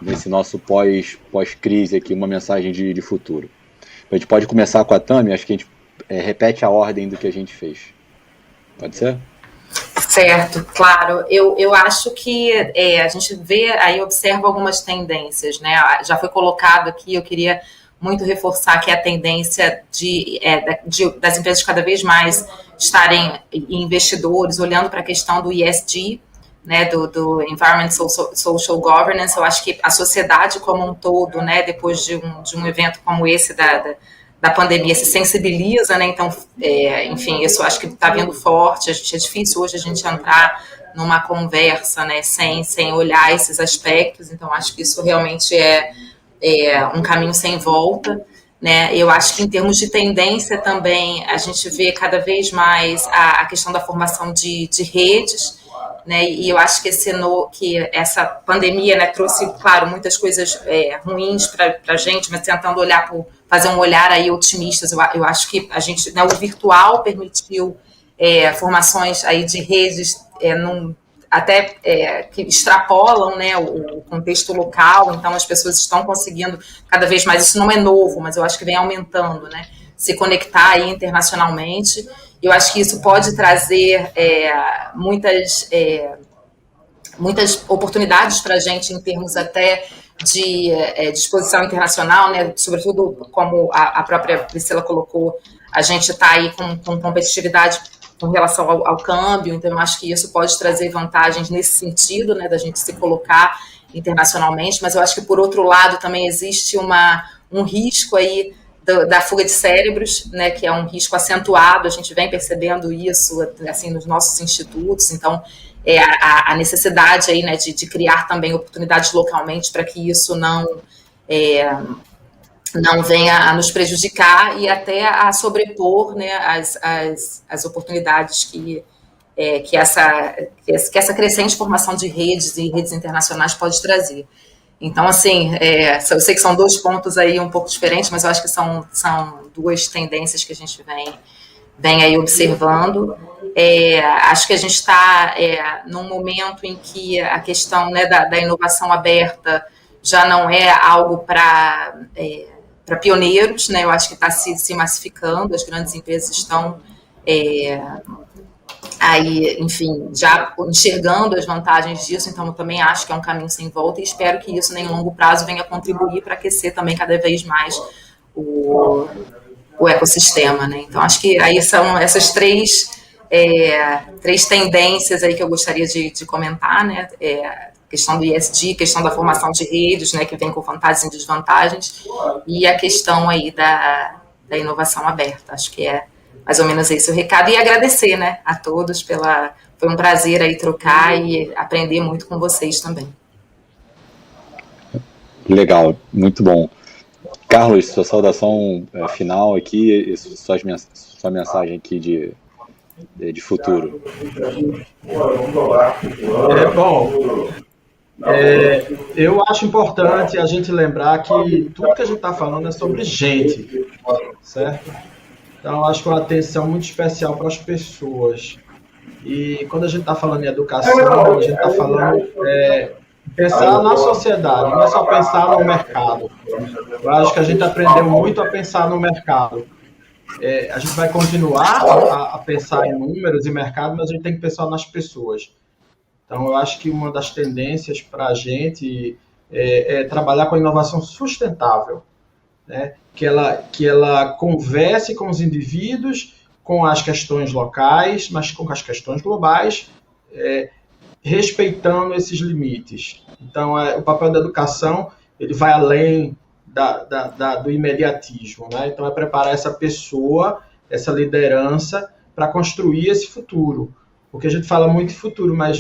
nesse nosso pós-crise aqui, uma mensagem de futuro. A gente pode começar com a Tami, acho que a gente repete a ordem do que a gente fez. Pode ser? Certo, claro. Eu acho que a gente vê aí, observa algumas tendências, né? Já foi colocado aqui, eu queria muito reforçar que a tendência das empresas cada vez mais estarem investidores olhando para a questão do ESG, né, do Environment Social Governance. Eu acho que a sociedade como um todo, né, depois de um evento como esse da pandemia, se sensibiliza, né? Então, enfim, isso eu acho que está vindo forte. É difícil hoje a gente entrar numa conversa, né, sem olhar esses aspectos. Então, acho que isso realmente é um caminho sem volta, né? Eu acho que em termos de tendência também a gente vê cada vez mais a questão da formação de redes, né? E eu acho que essa pandemia, né, trouxe, claro, muitas coisas ruins para a gente, mas tentando fazer um olhar aí otimistas. Eu acho que a gente, né, o virtual permitiu formações aí de redes que extrapolam, né, o contexto local. Então as pessoas estão conseguindo cada vez mais, isso não é novo, mas eu acho que vem aumentando, né, se conectar aí internacionalmente. Eu acho que isso pode trazer muitas oportunidades para a gente em termos até de exposição internacional, né, sobretudo como a própria Priscila colocou, a gente está aí com competitividade com relação ao câmbio, então eu acho que isso pode trazer vantagens nesse sentido, né, da gente se colocar internacionalmente, mas eu acho que, por outro lado, também existe um risco aí da fuga de cérebros, né, que é um risco acentuado, a gente vem percebendo isso, assim, nos nossos institutos. Então, a necessidade aí, né, de criar também oportunidades localmente para que isso não venha a nos prejudicar e até a sobrepor, né, as oportunidades que essa crescente formação de redes e redes internacionais pode trazer. Então, assim, eu sei que são dois pontos aí um pouco diferentes, mas eu acho que são duas tendências que a gente vem aí observando. Acho que a gente está num momento em que a questão, né, da inovação aberta já não é algo para pioneiros, né? Eu acho que está se massificando, as grandes empresas estão aí, enfim, já enxergando as vantagens disso. Então eu também acho que é um caminho sem volta e espero que isso, em longo prazo, venha contribuir para aquecer também cada vez mais o ecossistema, né? Então acho que aí são essas três tendências aí que eu gostaria de comentar, né? Questão do ESG, questão da formação de redes, né, que vem com vantagens e desvantagens, e a questão aí da inovação aberta. Acho que é mais ou menos esse o recado, e agradecer, né, a todos foi um prazer aí trocar e aprender muito com vocês também. Legal, muito bom. Carlos, sua saudação final aqui, sua mensagem aqui de futuro. Eu acho importante a gente lembrar que tudo que a gente está falando é sobre gente, certo? Então, eu acho que uma atenção muito especial para as pessoas. E quando a gente está falando em educação, a gente está falando pensar na sociedade, não é só pensar no mercado. Eu acho que a gente aprendeu muito a pensar no mercado. A gente vai continuar a pensar em números e mercado, mas a gente tem que pensar nas pessoas. Então, eu acho que uma das tendências para a gente é trabalhar com a inovação sustentável, né? Que ela converse com os indivíduos, com as questões locais, mas com as questões globais, respeitando esses limites. Então, o papel da educação ele vai além do imediatismo, né? Então, é preparar essa pessoa, essa liderança, para construir esse futuro. Porque a gente fala muito de futuro, mas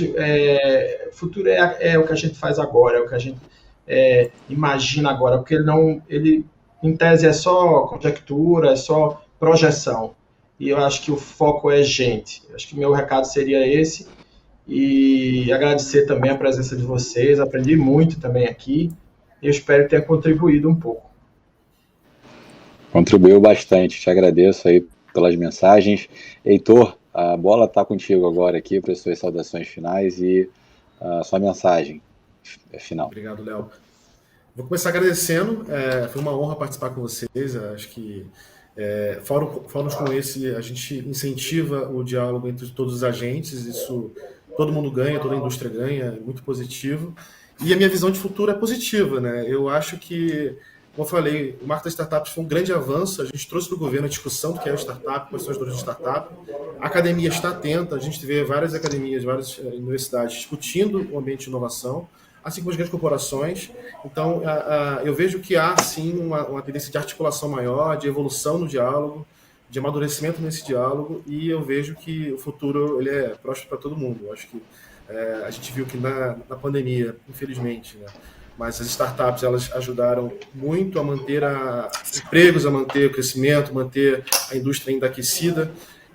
futuro é o que a gente faz agora, é o que a gente imagina agora, porque ele em tese é só conjectura, é só projeção. E eu acho que o foco é gente. Eu acho que meu recado seria esse. E agradecer também a presença de vocês. Aprendi muito também aqui. E eu espero ter contribuído um pouco. Contribuiu bastante. Te agradeço aí pelas mensagens. Heitor, a bola está contigo agora aqui para as suas saudações finais e a sua mensagem final. Obrigado, Léo. Vou começar agradecendo, foi uma honra participar com vocês, acho que fóruns como esse, a gente incentiva o diálogo entre todos os agentes, isso todo mundo ganha, toda a indústria ganha, é muito positivo, e a minha visão de futuro é positiva, né? Eu acho que, como eu falei, o Marco das Startups foi um grande avanço, a gente trouxe para o governo a discussão do que é a startup, quais são as dores de startup, a academia está atenta, a gente vê várias academias, várias universidades discutindo o ambiente de inovação, assim como as grandes corporações. Então, eu vejo que há, sim, uma tendência de articulação maior, de evolução no diálogo, de amadurecimento nesse diálogo, e eu vejo que o futuro ele é próximo para todo mundo. Eu acho que a gente viu que na pandemia, infelizmente, né, mas as startups elas ajudaram muito a manter empregos, a manter o crescimento, manter a indústria ainda aquecida.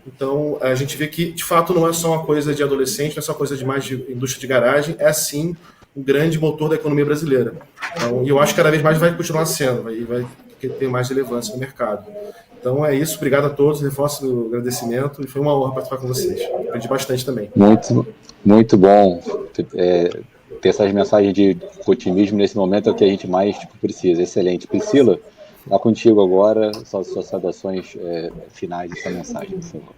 Então, a gente vê que, de fato, não é só uma coisa de adolescente, não é só coisa de mais de indústria de garagem, é, sim, um grande motor da economia brasileira. Então, e eu acho que cada vez mais vai continuar sendo, vai ter mais relevância no mercado. Então é isso, obrigado a todos, reforço o agradecimento e foi uma honra participar com vocês. Aprendi bastante também. Muito bom ter essas mensagens de otimismo nesse momento, é o que a gente mais precisa. Excelente. Priscila, está contigo agora, suas saudações finais dessa mensagem, por favor.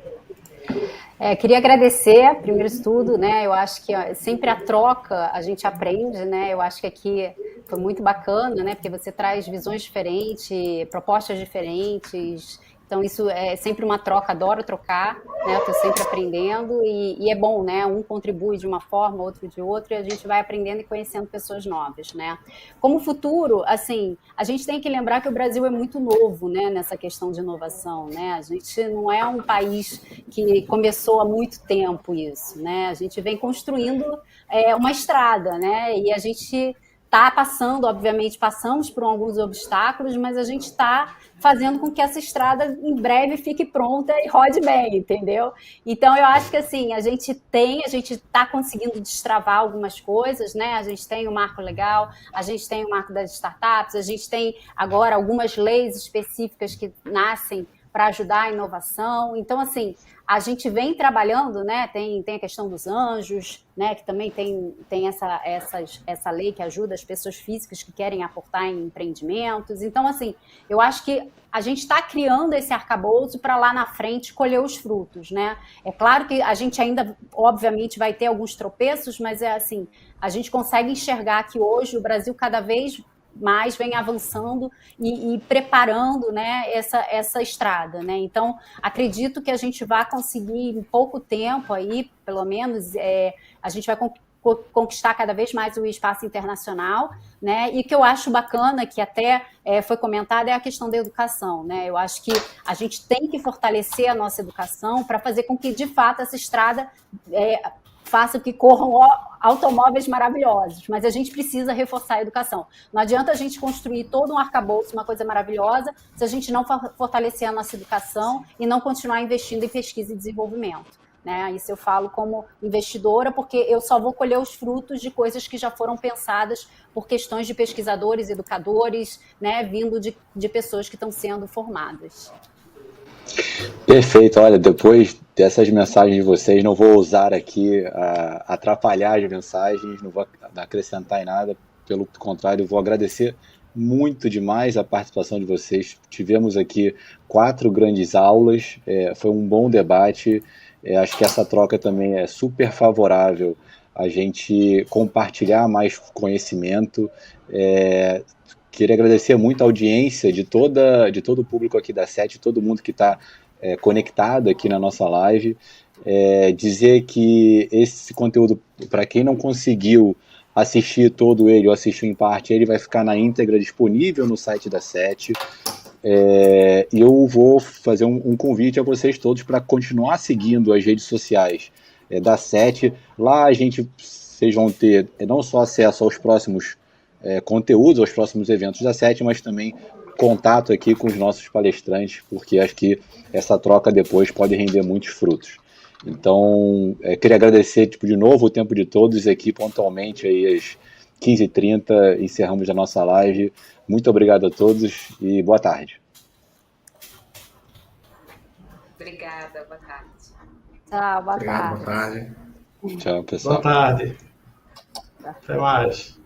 Queria agradecer, primeiro de tudo, né? Eu acho que sempre a troca a gente aprende, né? Eu acho que aqui foi muito bacana, né? Porque você traz visões diferentes, propostas diferentes. Então, isso é sempre uma troca, adoro trocar, né? Eu estou sempre aprendendo e é bom, né? Um contribui de uma forma, outro de outra, e a gente vai aprendendo e conhecendo pessoas novas, né? Como futuro, assim, a gente tem que lembrar que o Brasil é muito novo, né? Nessa questão de inovação, né? A gente não é um país que começou há muito tempo isso, né? A gente vem construindo uma estrada, né? E a gente está passando, obviamente, passamos por alguns obstáculos, mas a gente está fazendo com que essa estrada em breve fique pronta e rode bem, entendeu? Então, eu acho que assim, a gente está conseguindo destravar algumas coisas, né? A gente tem o marco legal, a gente tem o marco das startups, a gente tem agora algumas leis específicas que nascem para ajudar a inovação. Então, assim, a gente vem trabalhando, né? Tem a questão dos anjos, né? Que também tem essa lei que ajuda as pessoas físicas que querem aportar em empreendimentos. Então, assim, eu acho que a gente está criando esse arcabouço para lá na frente colher os frutos, né? É claro que a gente ainda, obviamente, vai ter alguns tropeços, mas assim, a gente consegue enxergar que hoje o Brasil cada vez mais vem avançando e preparando, né, essa estrada, né? Então, acredito que a gente vai conseguir em pouco tempo aí, pelo menos, a gente vai conquistar cada vez mais o espaço internacional, né? E o que eu acho bacana, que até foi comentado, é a questão da educação, né? Eu acho que a gente tem que fortalecer a nossa educação para fazer com que, de fato, essa estrada faça que corram automóveis maravilhosos, mas a gente precisa reforçar a educação. Não adianta a gente construir todo um arcabouço, uma coisa maravilhosa, se a gente não fortalecer a nossa educação e não continuar investindo em pesquisa e desenvolvimento, né? Isso eu falo como investidora, porque eu só vou colher os frutos de coisas que já foram pensadas por questões de pesquisadores, educadores, né, vindo de pessoas que estão sendo formadas. Perfeito, olha, depois dessas mensagens de vocês, não vou ousar aqui atrapalhar as mensagens, não vou acrescentar em nada, pelo contrário, vou agradecer muito demais a participação de vocês. Tivemos aqui 4 grandes aulas, foi um bom debate, acho que essa troca também é super favorável a gente compartilhar mais conhecimento. Queria agradecer muito a audiência de todo o público aqui da SET, todo mundo que está conectado aqui na nossa live. Dizer que esse conteúdo, para quem não conseguiu assistir todo ele ou assistiu em parte, ele vai ficar na íntegra disponível no site da SET. E eu vou fazer um convite a vocês todos para continuar seguindo as redes sociais da SET. Lá vocês vão ter não só acesso aos próximos conteúdos, aos próximos eventos da SET, mas também contato aqui com os nossos palestrantes, porque acho que essa troca depois pode render muitos frutos. Então, queria agradecer de novo o tempo de todos aqui, pontualmente aí às 15h30, encerramos a nossa live. Muito obrigado a todos e boa tarde. Obrigada, boa tarde. Tchau, boa Obrigado, tarde. boa tarde. Tchau, pessoal. Boa tarde. Até mais.